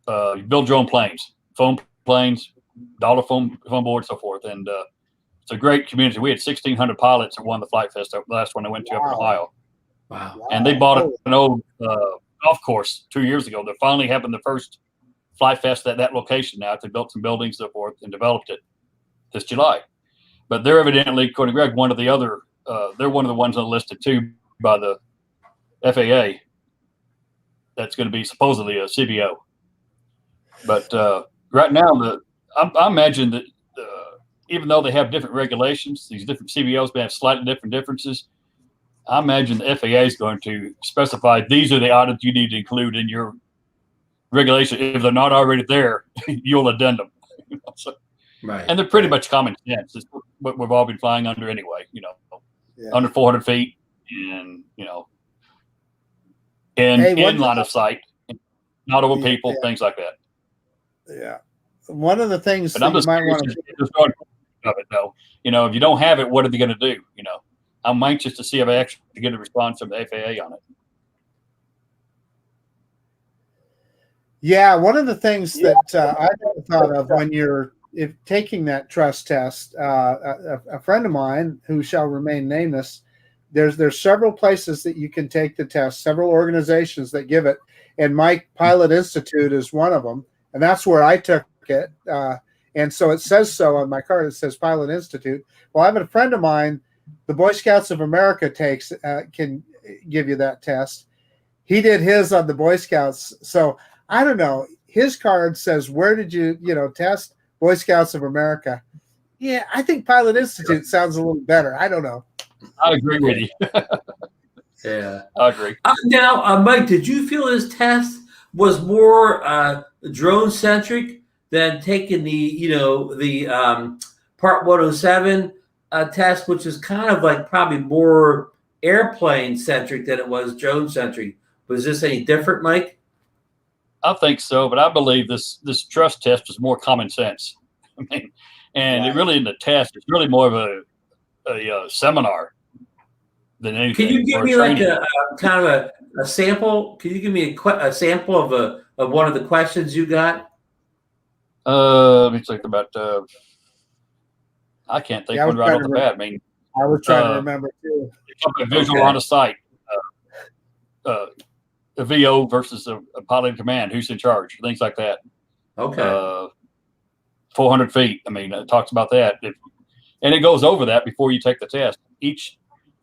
You build your own planes, foam planes, dollar foam board, so forth. And it's a great community. We had 1,600 pilots that won the Flight Fest, the last one I went to up in Ohio. Wow. And they bought an old golf course 2 years ago. They're finally having the first Flight Fest at that location now. They built some buildings, so forth, and developed it this July. But they're evidently, according to Greg, one of the other, they're one of the ones listed too by the FAA. That's going to be supposedly a CBO. But right now, I imagine that even though they have different regulations, these different CBOs may have slightly different differences. I imagine the FAA is going to specify these are the audits you need to include in your regulation. If they're not already there, you'll addend them. So, right. And they're pretty much common sense. It's what we've all been flying under anyway. Under 400 feet, and in line of sight, not over people, things like that. Yeah. One of the things that you might want to of it, though, if you don't have it, what are they going to do? I'm anxious to see if I actually get a response from the FAA on it. Yeah, one of the things that I thought of when you're taking that trust test, a friend of mine who shall remain nameless, there's several places that you can take the test, several organizations that give it, and Mike Pilot Institute is one of them, and that's where I took it. And so it says so on my card. It says Pilot Institute. Well, I have a friend of mine, the Boy Scouts of America can give you that test. He did his on the Boy Scouts. So I don't know. His card says, where did you test? Boy Scouts of America. Yeah, I think Pilot Institute sounds a little better. I don't know. I agree with you. Yeah, I agree. Now, Mike, did you feel this test was more drone centric than taking the Part 107 test, which is kind of like probably more airplane centric than it was drone centric? Was this any different, Mike? I think so, but I believe this trust test is more common sense. I mean, and it really isn't a test. It's really more of a seminar than anything. Can you give me like a kind of a sample? Can you give me a sample of one of the questions you got? Let me think about. I can't think one right off the bat. I mean, I was trying to remember too. Visual on a site, a VO versus a pilot in command. Who's in charge? Things like that. Okay. 400 feet. I mean, it talks about that, and it goes over that before you take the test.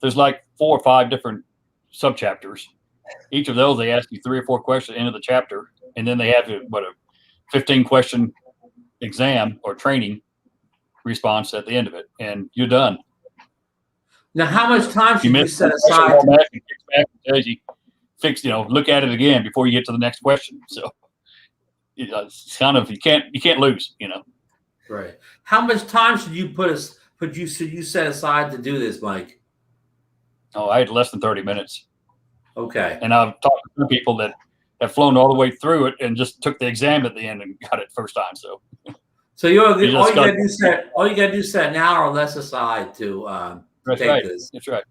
There's like 4 or 5 different subchapters. Each of those, they ask you 3 or 4 questions into the chapter, and then they have a 15-question exam or training response at the end of it, and you're done. Now, how much time should you set aside? Look at it again before you get to the next question. So it's kind of you can't lose. Right. How much time should you set aside to do this, Mike? Oh, I had less than 30 minutes. Okay. And I've talked to people that have flown all the way through it and just took the exam at the end and got it first time. So all you gotta do is set an hour or less aside to take this. That's right.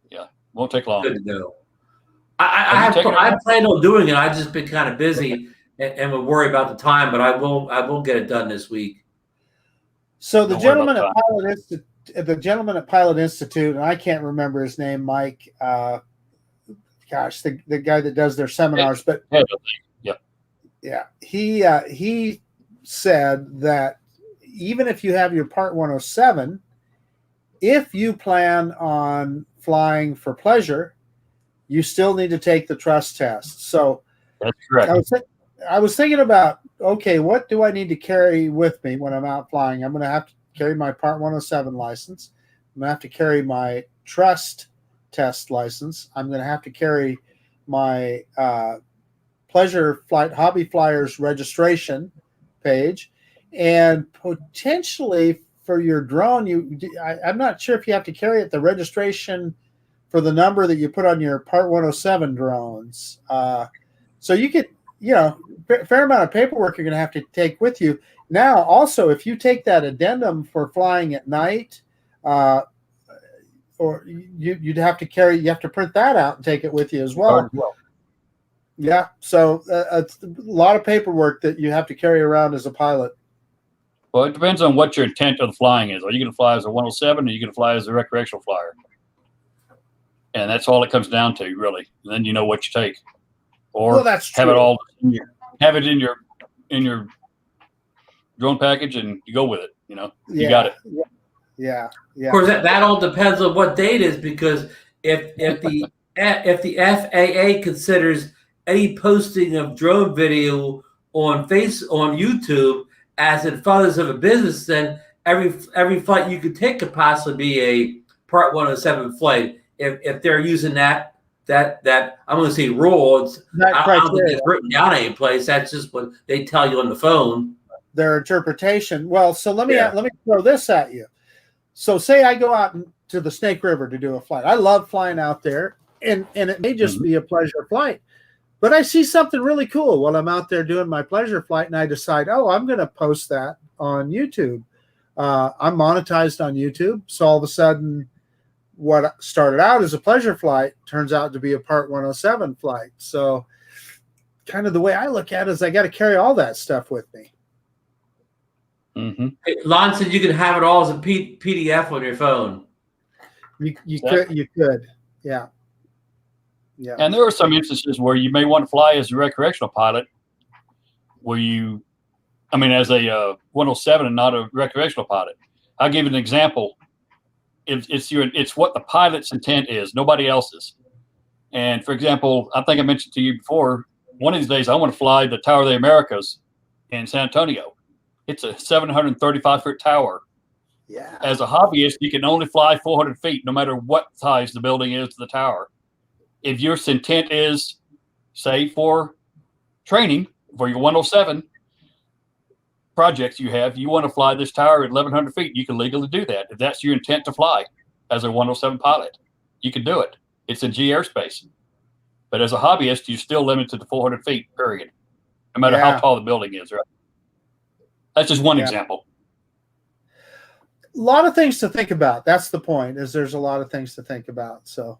Yeah, won't take long. Good to know. I planned on doing it. I've just been kind of busy and would worry about the time, but I will get it done this week. So the gentleman at Pilot Institute, and I can't remember his name, Mike. The guy that does their seminars, but he said that even if you have your Part 107, if you plan on flying for pleasure, you still need to take the trust test. So that's correct. I was thinking about, okay, what do I need to carry with me when I'm out flying? I'm going to have to carry my Part 107 license. I'm going to have to carry my trust test license. I'm going to have to carry my Pleasure Flight Hobby Flyers registration page, and potentially for your drone, I'm not sure if you have to carry it, the registration for the number that you put on your Part 107 drones. So you get, fair amount of paperwork you're going to have to take with you. Now, also, if you take that addendum for flying at night, or you have to print that out and take it with you as well. Yeah, so it's a lot of paperwork that you have to carry around as a pilot. Well, it depends on what your intent of the flying is. Are you going to fly as a 107 or are you going to fly as a recreational flyer? And that's all it comes down to, really. And then you know what you take. Or that's have true. it all have it in your drone package and you go with it. You got it. Yeah. Of course, that all depends on what date it is, because if the FAA considers any posting of drone video on YouTube as in furtherance of a business, then every flight you could take could possibly be a Part 107 flight. If they're using that I'm going to say rule, I don't think it's written down any place. That's just what they tell you on the phone. Their interpretation. Well, so let me throw this at you. So say I go out to the Snake River to do a flight. I love flying out there, and it may just be a pleasure flight. But I see something really cool while I'm out there doing my pleasure flight, and I decide, I'm going to post that on YouTube. I'm monetized on YouTube, so all of a sudden, what started out as a pleasure flight turns out to be a Part 107 flight. So kind of the way I look at it is I got to carry all that stuff with me. Mm-hmm. Lon said you could have it all as a PDF on your phone. You could. Yeah. Yeah. And there are some instances where you may want to fly as a recreational pilot, as a 107 and not a recreational pilot. I'll give you an example. It's what the pilot's intent is, nobody else's. And for example, I think I mentioned to you before, one of these days I want to fly the Tower of the Americas in San Antonio. It's a 735-foot tower. Yeah. As a hobbyist, you can only fly 400 feet, no matter what size the building is to the tower. If your intent is, say, for training, for your 107 projects you have, you want to fly this tower at 1,100 feet, you can legally do that. If that's your intent to fly as a 107 pilot, you can do it. It's in G airspace. But as a hobbyist, you're still limited to 400 feet, period, no matter how tall the building is, right? That's just one example. A lot of things to think about. That's the point, is there's a lot of things to think about. So,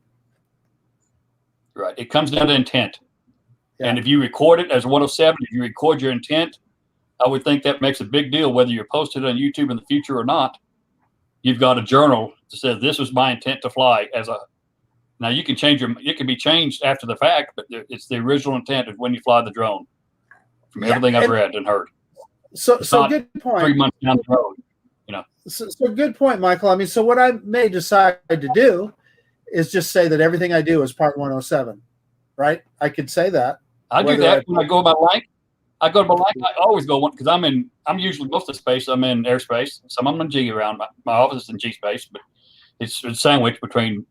right. It comes down to intent. Yeah. And if you record it as 107, if you record your intent, I would think that makes a big deal, whether you're posted on YouTube in the future or not. You've got a journal that says, this was my intent to fly as a, now you can change it can be changed after the fact, but it's the original intent of when you fly the drone from everything I've read and heard. So good point. 3 months down the road, you know. So good point, Michael. I mean, so what I may decide to do is just say that everything I do is part 107, right? I could say that. I do that when I go by length. I go by length. I always go one because I'm usually most of the space I'm in airspace. Some I'm in G around. My office is in G space, but it's sandwiched between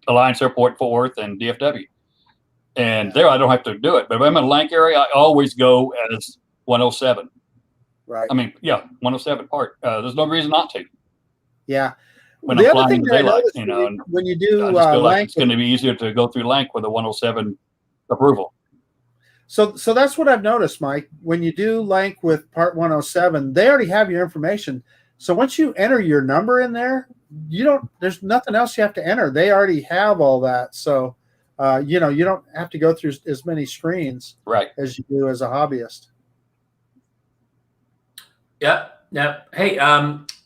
Alliance Airport, Fort Worth, and DFW. And there I don't have to do it. But if I'm in a Lank area, I always go as 107. Right. I mean, 107 part. There's no reason not to. Yeah. When the I'm other thing flying that daylight, you know, and when you do I just feel like Lank, it's going to be easier to go through Lank with a 107 approval. So that's what I've noticed, Mike. When you do Lank with part 107, they already have your information. So once you enter your number in there, there's nothing else you have to enter. They already have all that. So, you don't have to go through as many screens as you do as a hobbyist. Yep. Hey,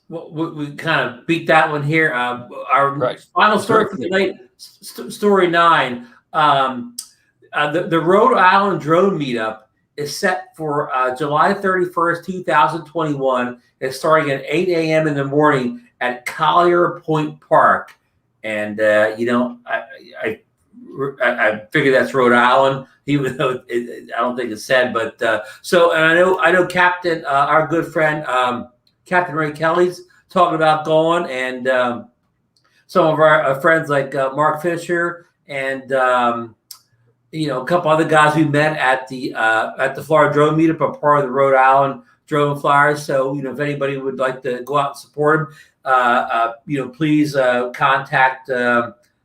we kind of beat that one here. Our final story for the night, story 9. The Rhode Island drone meetup is set for July 31st, 2021. It's starting at 8 a.m. in the morning at Collier Point Park. And, I figure that's Rhode Island, even though I don't think it's said. But and I know Captain, our good friend, Captain Ray Kelly's talking about going, and some of our friends like Mark Fisher and a couple other guys we met at the Florida Drone Meetup are part of the Rhode Island Drone Flyers. So if anybody would like to go out and support them, please contact.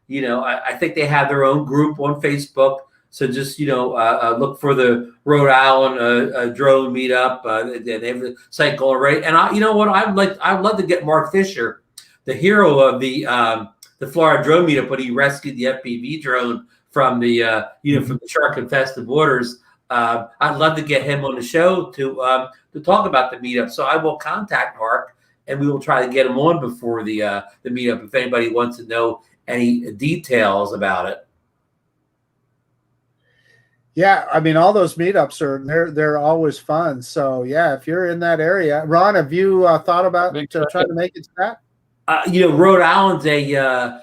I think they have their own group on Facebook. So just look for the Rhode Island Drone Meetup. They have the site going right. And I'd love to get Mark Fisher, the hero of the Florida Drone Meetup, when he rescued the FPV drone from the from the shark infested waters. I'd love to get him on the show to talk about the meetup. So I will contact Mark, and we will try to get him on before the meetup if anybody wants to know any details about it. Yeah, I mean, all those meetups they're always fun. So yeah, if you're in that area, Ron, have you thought about trying to make it to that? Rhode Island's a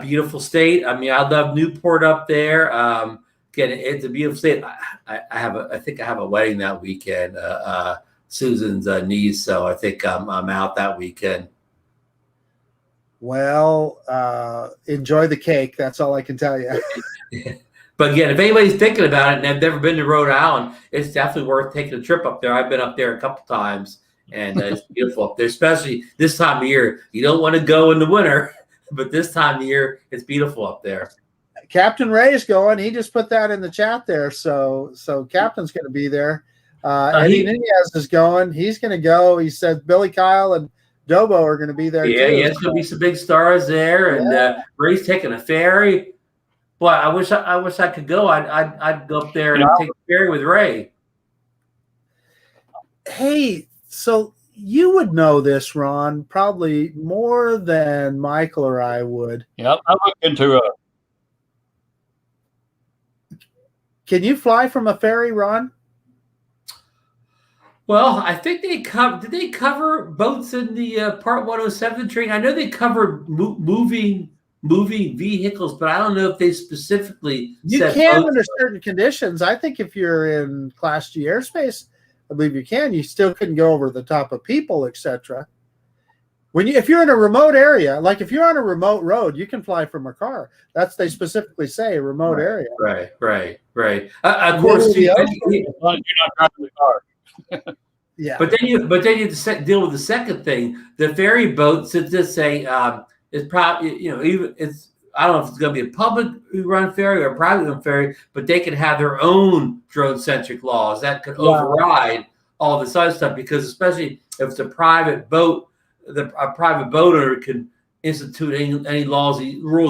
beautiful state. I mean, I love Newport up there. Again, it's a beautiful state. I think I have a wedding that weekend, Susan's niece. So I think I'm out that weekend. Well, enjoy the cake. That's all I can tell you. But again, if anybody's thinking about it and have never been to Rhode Island, it's definitely worth taking a trip up there. I've been up there a couple times, and it's beautiful up there, especially this time of year. You don't want to go in the winter, but this time of year, it's beautiful up there. Captain Ray's going. He just put that in the chat there. So Captain's going to be there. Eddie Nunez is going. He's going to go. He said Billy Kyle and Dobo are going to be there too. Yeah, it's going to be some big stars there, and Ray's taking a ferry. Boy, I wish I could go. I'd go up there and take a ferry with Ray. Hey, so you would know this, Ron, probably more than Michael or I would. Yeah, I look into Can you fly from a ferry, Ron? Well, I think did they cover boats in the Part 107 training? I know they covered moving vehicles, but I don't know if they specifically said can under certain conditions. I think if you're in Class G airspace, I believe you can. You still couldn't go over the top of people, etc. If you're in a remote area, like if you're on a remote road, you can fly from a car. They specifically say a remote area. Right. Of course, you're not driving the car. Yeah. But then you have to deal with the second thing. The ferry boat, since this is probably even it's, I don't know if it's going to be a public run ferry or a private run ferry, but they could have their own drone centric laws that could override all this other stuff, because especially if it's a private boat, a private boat owner can institute any rules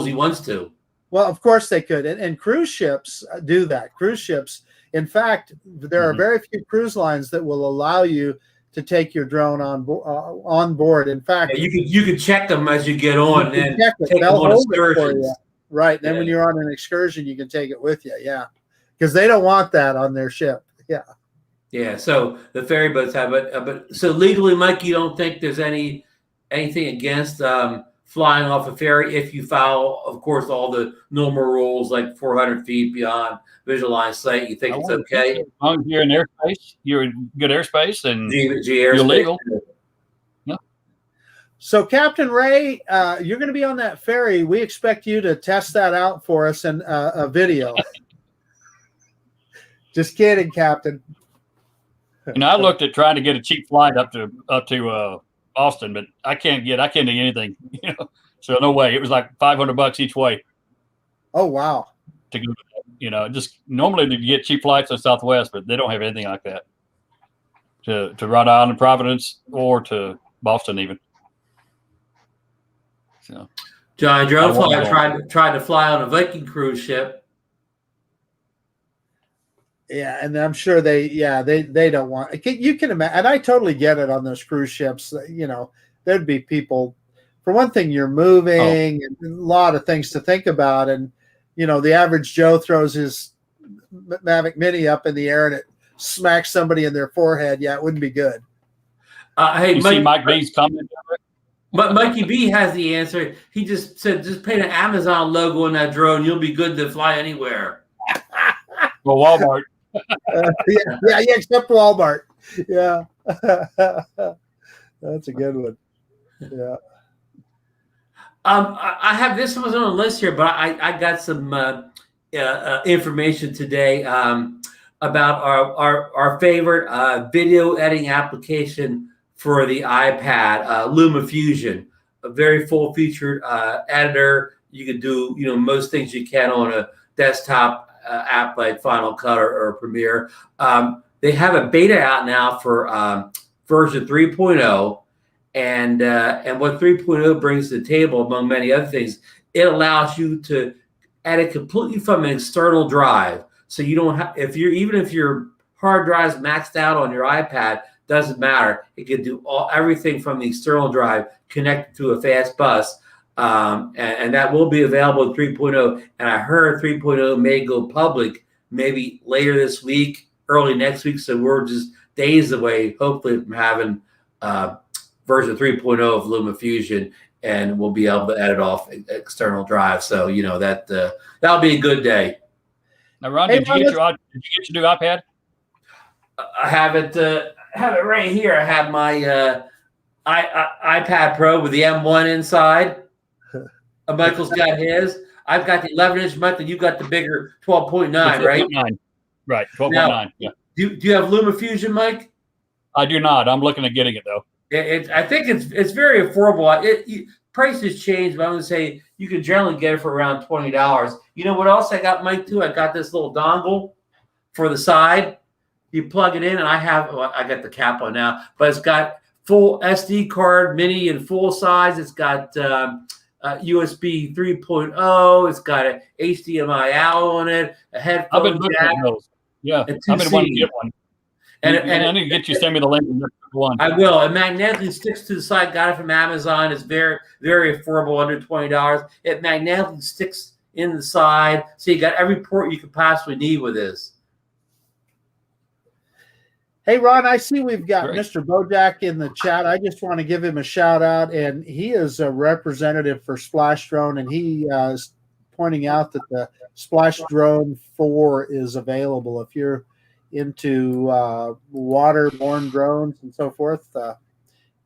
he wants to. Well, of course they could, and cruise ships do that. Cruise ships, in fact, there are very few cruise lines that will allow you to take your drone on board. In fact, you could check them as you get on, and take them on excursions. Right. Then when you're on an excursion, you can take it with you. Yeah, because they don't want that on their ship. Yeah. Yeah. So the ferry boats have it, but so legally, Mike, you don't think there's anything against flying off a ferry if you follow, of course, all the normal rules like 400 feet beyond visual line of sight? You think it's okay? As long as you're in airspace, you're in good airspace, and you're legal. Yeah. So, Captain Ray, you're going to be on that ferry. We expect you to test that out for us in a video. Just kidding, Captain. I looked at trying to get a cheap flight up to Austin, but I can't do anything, so no way. It was like $500 each way. Oh, wow. To go, just normally to get cheap flights on Southwest, but they don't have anything like that to Rhode Island, Providence, or to Boston even. So, John Drone tried to fly on a Viking cruise ship. Yeah, and I'm sure they don't want. You can imagine, and I totally get it on those cruise ships. There'd be people. For one thing, you're moving, and a lot of things to think about, and the average Joe throws his Mavic Mini up in the air and it smacks somebody in their forehead. Yeah, it wouldn't be good. Hey, you see Mike B's comment? But Mikey B has the answer. He just said, just paint an Amazon logo on that drone. You'll be good to fly anywhere. Well, Walmart. Yeah, except Walmart. Yeah. That's a good one. Yeah. I have this one on the list here, but I got some information today about our favorite video editing application for the iPad, LumaFusion, a very full-featured editor. You can do most things you can on a desktop app like Final Cut or Premiere. They have a beta out now for version 3.0, and what 3.0 brings to the table, among many other things, it allows you to edit completely from an external drive. So you don't have, even if your hard drive's maxed out on your iPad, doesn't matter. It can do everything from the external drive connected to a fast bus. And that will be available in 3.0. And I heard 3.0 may go public maybe later this week, early next week. So we're just days away, hopefully, from having version 3.0 of LumaFusion, and we'll be able to edit off external drive. So, that'll be a good day. Now, Ron, did you get your new iPad? I have it right here. I have my iPad Pro with the M1 inside. Michael's got his. I've got the 11-inch, Michael. You got the bigger 12.9, right? 12.9. Right, 12.9. Yeah. Do you have LumaFusion, Mike? I do not. I'm looking at getting it though. I think it's very affordable. Prices change, but I'm going to say you can generally get it for around $20. You know what else I got, Mike? Too. I got this little dongle for the side. You plug it in, and I got the cap on now, but it's got full SD card, mini and full size. It's got USB 3.0. It's got an HDMI out on it, a headphone I've been looking at those. Yeah, I've been wanting to get one. And I need to get you to send me the link to one. I will. It magnetically sticks to the side. Got it from Amazon. It's very, very affordable, under $20. It magnetically sticks in the side, so you got every port you could possibly need with this. Hey, Ron, I see we've got Mr. Bojack in the chat. I just want to give him a shout out, and he is a representative for Splash Drone, and he is pointing out that the Splash Drone 4 is available. If you're into waterborne drones and so forth.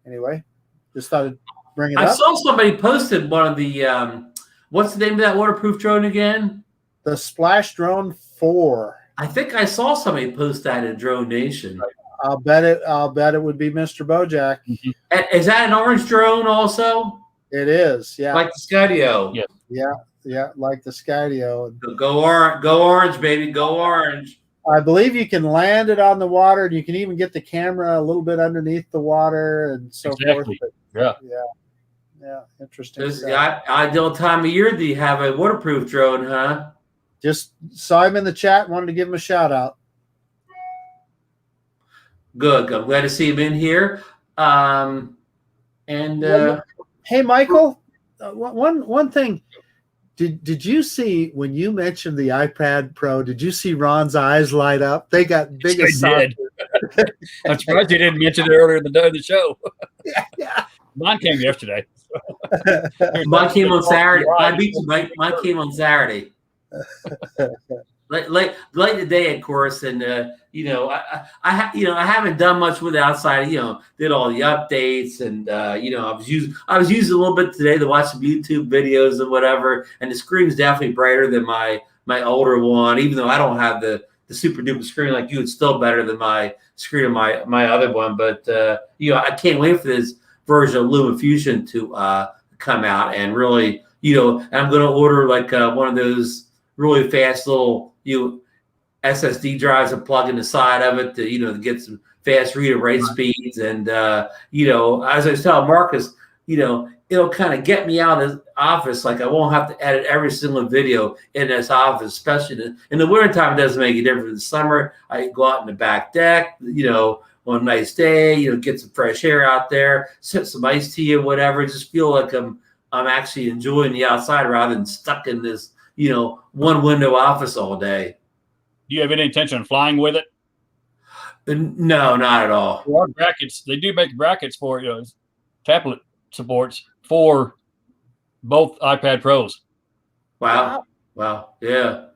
Anyway, just thought I'd bring it up. I saw somebody posted one of the what's the name of that waterproof drone again? The Splash Drone 4. I think I saw somebody post that in DroneNation. I'll bet it would be Mr. Bojack. Is that an orange drone also? It is, yeah. Like the Skydio. Yeah, like the Skydio. Go orange, baby, go orange. I believe you can land it on the water, and you can even get the camera a little bit underneath the water and so forth. But yeah, interesting. This is the ideal time of year to have a waterproof drone, huh? Just saw him in the chat. Wanted to give him a shout out. Good. I'm glad to see him in here. Hey, Michael, one thing. Did you see when you mentioned the iPad Pro? Did you see Ron's eyes light up? They got big as saucers. I'm surprised you didn't mention it earlier in the show. Yeah. Mine came yesterday. Mine came on Saturday. I beat you, Mike. Mine came on Saturday. Late today, of course, and I haven't done much with it outside. Did all the updates, and I was using a little bit today to watch some YouTube videos and whatever. And the screen's definitely brighter than my older one, even though I don't have the super duper screen like you. It's still better than my screen on my other one. But I can't wait for this version of LumaFusion to come out, and really, and I'm going to order like one of those really fast little SSD drives and plug in the side of it to get some fast read and write speeds. And as I was telling Marcus, it'll kind of get me out of the office. Like I won't have to edit every single video in this office, especially in the wintertime. It doesn't make a difference. In the summer, I can go out in the back deck, on a nice day, get some fresh air out there, sip some iced tea or whatever. Just feel like I'm actually enjoying the outside rather than stuck in this one window office all day. Do you have any intention of flying with it? No, not at all. Brackets. They do make brackets for tablet supports for both iPad Pros. Wow. Yeah.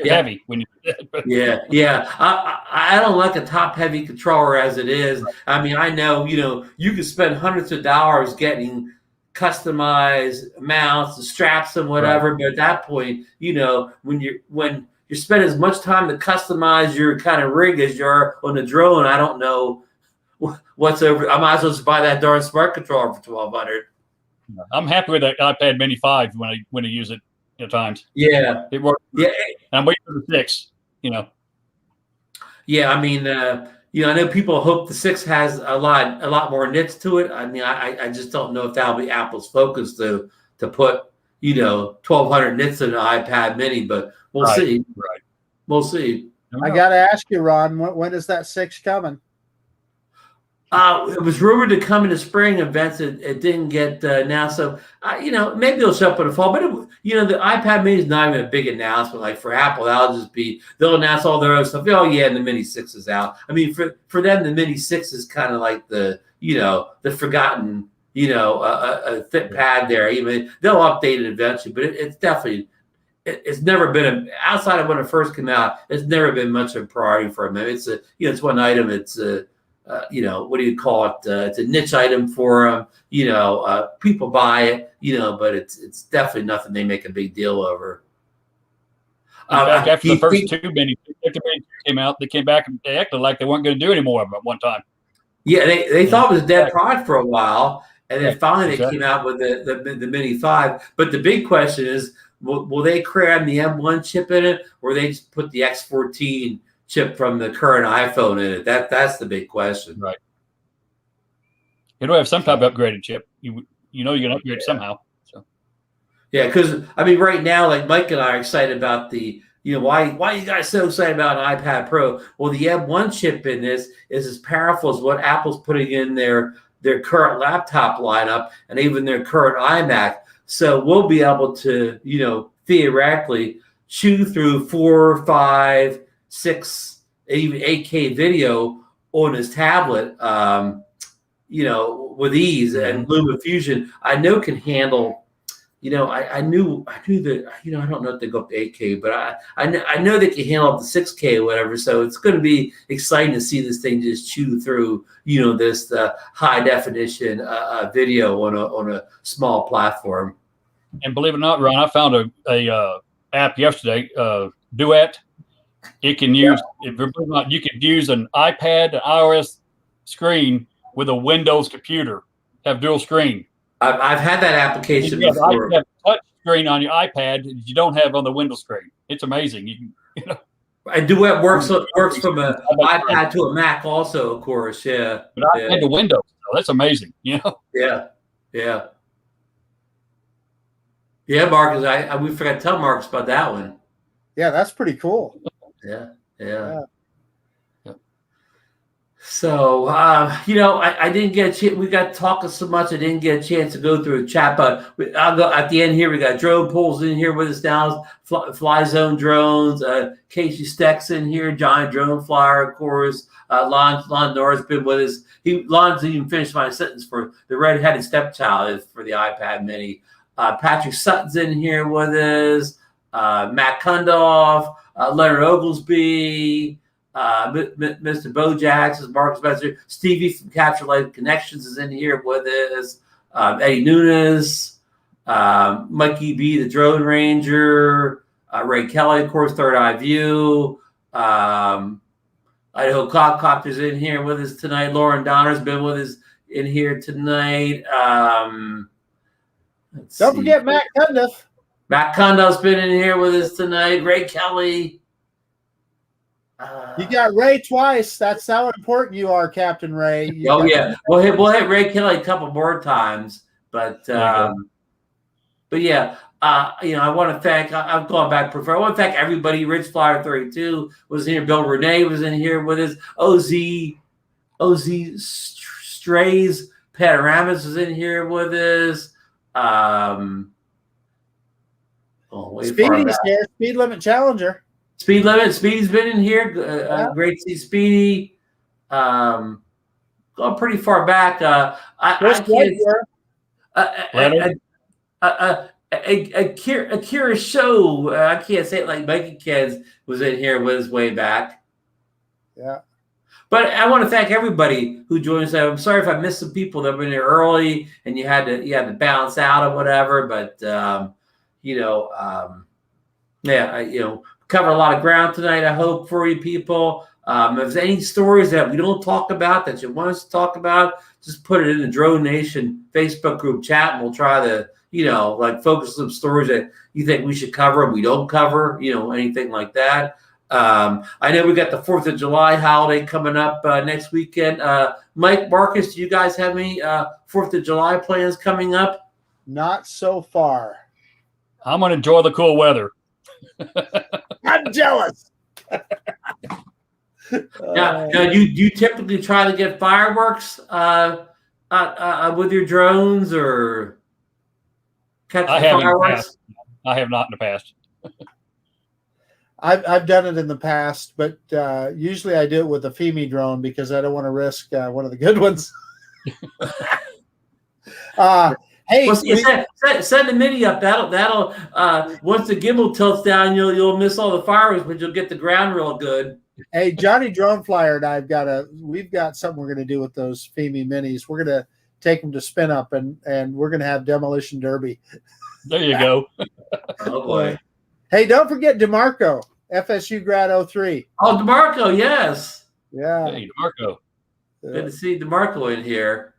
Heavy when you do that. Yeah. I don't like a top heavy controller as it is. I mean, I know you can spend hundreds of dollars getting customized mounts and straps and whatever, but at that point, when you spend as much time to customize your kind of rig as you are on the drone, I don't know what's over. I might as well just buy that darn smart controller for $1,200. I'm happy with that iPad Mini 5 when I use it at times. Yeah, it works. Yeah, I'm waiting for the 6. Yeah, I mean, I know people hope the 6 has a lot more nits to it. I mean, I just don't know if that'll be Apple's focus to put 1,200 nits in an iPad Mini, but we'll see. Right. We'll see. I got to ask you, Ron, when is that 6 coming? It was rumored to come in the spring events. It didn't get announced. So, maybe it'll show up in the fall. But, the iPad Mini is not even a big announcement. Like for Apple, they'll announce all their other stuff. Oh, yeah, and the Mini 6 is out. I mean, for them, the Mini 6 is kind of like the forgotten, a thick pad there. Even they'll update it eventually, but it's definitely, it's never been outside of when it first came out. It's never been much of a priority for them. It's it's one item. It's what do you call it? It's a niche item for them. People buy it, but it's definitely nothing they make a big deal over. In fact, after the first two Mini came out, they came back and they acted like they weren't going to do any more of them at one time. Yeah, they thought it was a dead product for a while, and then finally they came out with the Mini 5. But the big question is, will they cram the M1 chip in it, or they just put the X14 chip from the current iPhone in it? That's the big question. Right. It'll have some type of upgraded chip. You're going to upgrade somehow. So. Yeah, because I mean, right now, like Mike and I are excited about the. Why are you guys so excited about an iPad Pro? Well, the M1 chip in this is as powerful as what Apple's putting in their current laptop lineup and even their current iMac. So we'll be able to, theoretically chew through 4, 5, 6, even 8K video on his tablet, with ease. And LumaFusion, I know, can handle I knew that, I don't know if they go up to 8K, but I know they can handle up to 6K or whatever. So it's going to be exciting to see this thing just chew through, this high definition video on a small platform. And believe it or not, Ron, I found a app yesterday, Duet. It can use, if you're not, you can use an iPad, an iOS screen with a Windows computer, have dual screen. I've had that application You before. have a touch screen on your iPad that you don't have on the Windows screen. It's amazing. And Duet works from an iPad to a Mac also, of course. Yeah. But I had the Windows. So that's amazing. Yeah. Yeah. Yeah, Marcus. We forgot to tell Marcus about that one. Yeah, that's pretty cool. Yeah. So, I didn't get a chance. We got talking so much, I didn't get a chance to go through a chat. But I'll go at the end here. We got Drone Pools in here with us now. Fly Zone Drones. Casey Steck's in here. Giant Drone Flyer, of course. Lon Norris been with us. Lon's even finished my sentence for the red-headed stepchild for the iPad Mini. Patrick Sutton's in here with us. Matt Kundoff. Leonard Oglesby. Mr. Bojax, Mark Spencer, Stevie from Capture Light Connections is in here with us. Eddie Nunes, Mikey B, the Drone Ranger, Ray Kelly, of course, Third Eye View. Idaho Quadcopter's in here with us tonight. Lauren Donner's been with us in here tonight. Don't forget Matt Kundoff. Matt Kundoff's been in here with us tonight. Ray Kelly. You got Ray twice. That's how important you are, Captain Ray. We'll hit Ray Kelly a couple more times, but yeah. I want to thank. I'm going back. I want to thank everybody. Rich Flyer 32 was in here. Bill Renee was in here with us. OZ Strays Panoramas was in here with us. Speedy's here. Speed Limit Challenger. Speed Limit. Speedy's been in here. Great to see Speedy. Going pretty far back. Akira Show. I can't say it like Mikey Kids was in here with us way back. Yeah. But I want to thank everybody who joined us. I'm sorry if I missed some people that were in here early and you had to balance out or whatever. But cover a lot of ground tonight, I hope, for you people. If there's any stories that we don't talk about that you want us to talk about, just put it in the DroneNation Facebook group chat, and we'll try to, focus on some stories that you think we should cover and we don't cover, anything like that. I know we got the 4th of July holiday coming up next weekend. Mike, Marcus, do you guys have any 4th of July plans coming up? Not so far. I'm going to enjoy the cool weather. I'm jealous. Now, you typically try to get fireworks with your drones or catch fireworks? I have not in the past. I've done it in the past, but usually I do it with a Fimi drone because I don't want to risk one of the good ones. Hey, send the Mini up. That'll once the gimbal tilts down, you'll miss all the fireworks, but you'll get the ground real good. Hey, Johnny Drone Flyer and I've we've got something we're going to do with those Fimi Minis. We're going to take them to spin up and we're going to have demolition derby. There you go. Oh boy. Hey, don't forget DeMarco, FSU grad 03. Oh, DeMarco, yes. Yeah. Hey, DeMarco. Good to see DeMarco in here.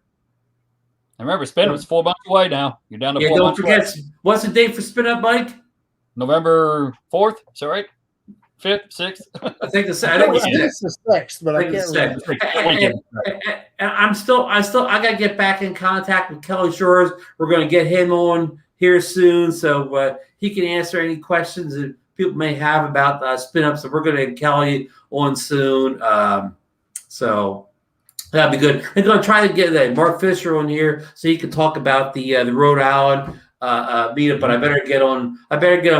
I remember spin was 4 months away now. You're down to 4 months don't forget, what's the date for spin up, Mike? November 4th. Is that right? 5th, 6th? I think the 6th, but I can't remember. And I got to get back in contact with Kelly Shores. We're going to get him on here soon, so he can answer any questions that people may have about spin ups. So we're going to get Kelly on soon. So that'd be good. I'm going to try to get Mark Fisher on here so he can talk about the Rhode Island meetup. But I better get on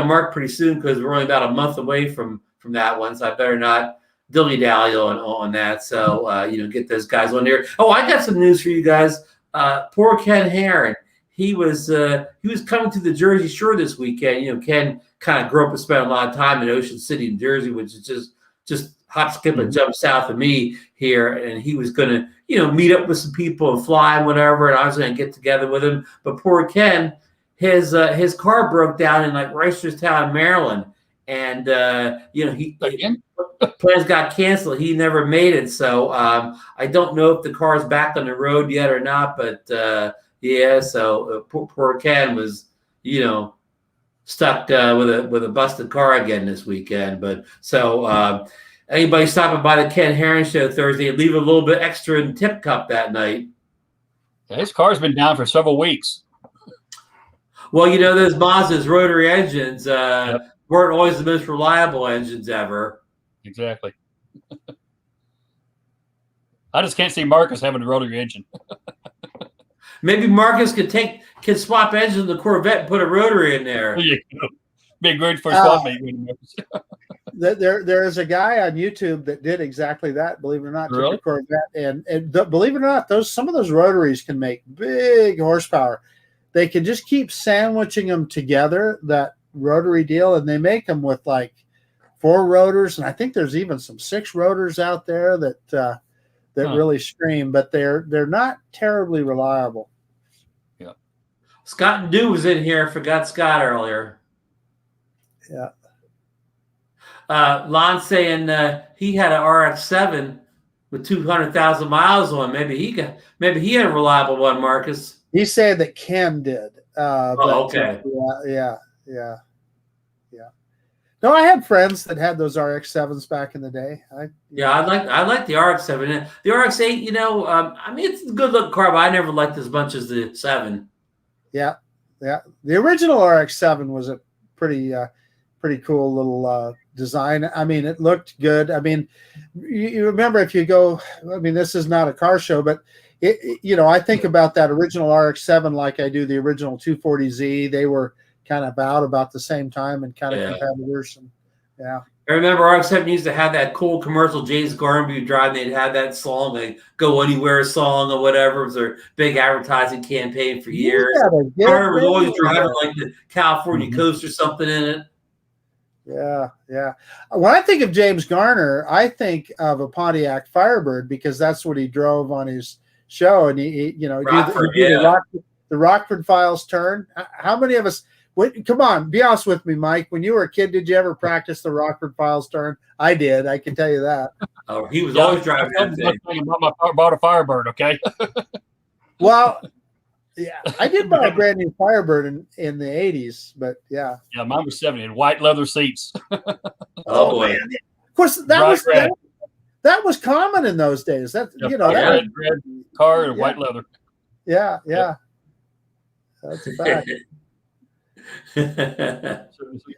Mark pretty soon because we're only about a month away from that one. So I better not dilly-dally on that. So get those guys on here. Oh, I got some news for you guys. Poor Ken Herron. he was coming to the Jersey Shore this weekend. You know, Ken kind of grew up and spent a lot of time in Ocean City, New Jersey, which is just hop, skip, and jump south of me here. And he was going to, you know, meet up with some people and fly and whatever. And I was going to get together with him. But poor Ken, his car broke down in like Reisterstown, Maryland. And, you know, plans got canceled. He never made it. So I don't know if the car's back on the road yet or not. But, yeah, so poor Ken was, you know, stuck with a busted car again this weekend. But so anybody stopping by the Ken Herron show Thursday, leave a little bit extra in the tip cup that night. Yeah, his car's been down for several weeks. Well, you know, those Mazda's rotary engines weren't always the most reliable engines ever. Exactly. I just can't see Marcus having a rotary engine. Maybe Marcus can swap engines in the Corvette and put a rotary in there. Be great for a swap meet. There is a guy on YouTube that did exactly that. Believe it or not, really? took a Corvette and believe it or not, some of those rotaries can make big horsepower. They can just keep sandwiching them together, that rotary deal, and they make them with like 4 rotors, and I think there's even some 6 rotors out there that really scream, but they're not terribly reliable. Yeah. Scott and Dew was in here. Forgot Scott earlier. Yeah. Lon saying he had an RX-7 with 200,000 miles on. Maybe he had a reliable one, Marcus. He said that Ken did. Okay. Yeah. No, I had friends that had those RX-7s back in the day. I like the RX-7. The RX-8, you know, I mean, it's a good looking car, but I never liked it as much as the 7. Yeah. The original RX-7 was a pretty cool little design. I mean, it looked good. I mean, you remember if you go, I mean, this is not a car show, but you know, I think about that original RX-7 like I do the original 240Z. They were kind of about the same time and kind of competitors. And yeah. I remember RX-7 used to have that cool commercial James Garnby drive. They'd have that song, like Go Anywhere song or whatever. It was their big advertising campaign for years. Garner was always driving like the California Coast or something in it. Yeah. When I think of James Garner, I think of a Pontiac Firebird because that's what he drove on his show. And he you know, Rockford, the Rockford Files turn. How many of us? Come on, be honest with me, Mike. When you were a kid, did you ever practice the Rockford Files turn? I did. I can tell you that. Oh, he was always driving that thing. I bought a Firebird, okay? Well, yeah, I did buy a brand new Firebird in the 80s, but yeah. Yeah, mine was 70 and white leather seats. Oh boy. Man. Of course, that was common in those days. That red car and white leather. Yeah. That's a fact.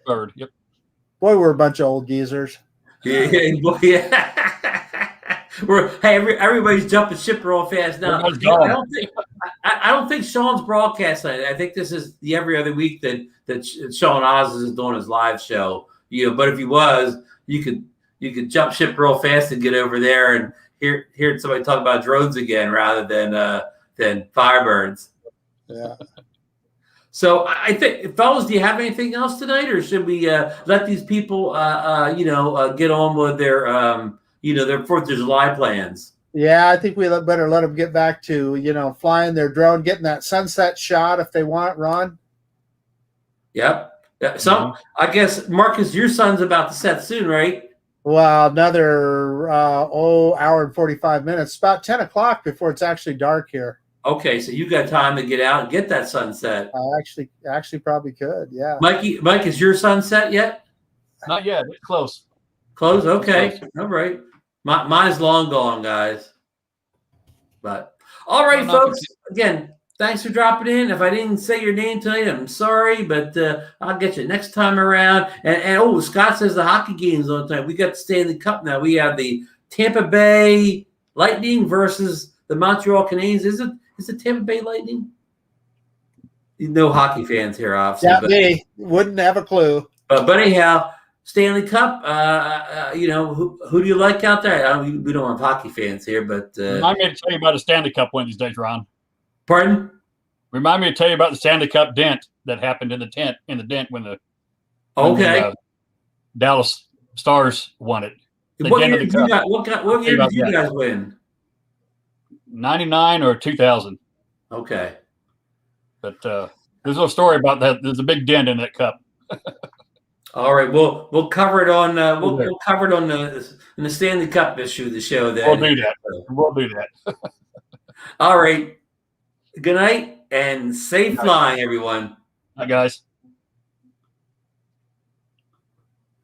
Bird. Yep. Boy, we're a bunch of old geezers. Yeah. Everybody's jumping ship real fast now. I don't think Sean's broadcasting. I think this is the every other week that Sean Oz is doing his live show. You know, but if he was, you could jump ship real fast and get over there and hear somebody talk about drones again rather than Firebirds. Yeah. So I think, fellas, do you have anything else tonight, or should we let these people, get on with their, their 4th of July plans? Yeah, I think we better let them get back to, flying their drone, getting that sunset shot if they want, Ron. Yep. So I guess, Marcus, your sun's about to set soon, right? Well, another hour and 45 minutes. About 10 o'clock before it's actually dark here. Okay, so you got time to get out and get that sunset. I actually probably could, yeah. Mike, is your sunset yet? Not yet. It's close. Close? Okay. All right. Mine's long gone, guys. But all right, folks. Again, thanks for dropping in. If I didn't say your name tonight, I'm sorry, but I'll get you next time around. And Scott says the hockey game's on tonight. We got the Stanley Cup now. We have the Tampa Bay Lightning versus the Montreal Canadiens. Is it Tampa Bay Lightning? No hockey fans here, obviously. Yeah, me. Wouldn't have a clue. But anyhow, Stanley Cup, who do you like out there? We don't have hockey fans here, but I'm going to tell you about a Stanley Cup one of these days, Ron. Pardon? Remind me to tell you about the Stanley Cup dent that happened in the dent when the Dallas Stars won it. What year did you guys win? 99 or 2000. Okay. But there's a story about that. There's a big dent in that cup. All right, we'll cover it on we'll cover it on the Stanley Cup issue of the show. Then We'll do that. All right. Good night and safe flying, everyone. Hi, guys.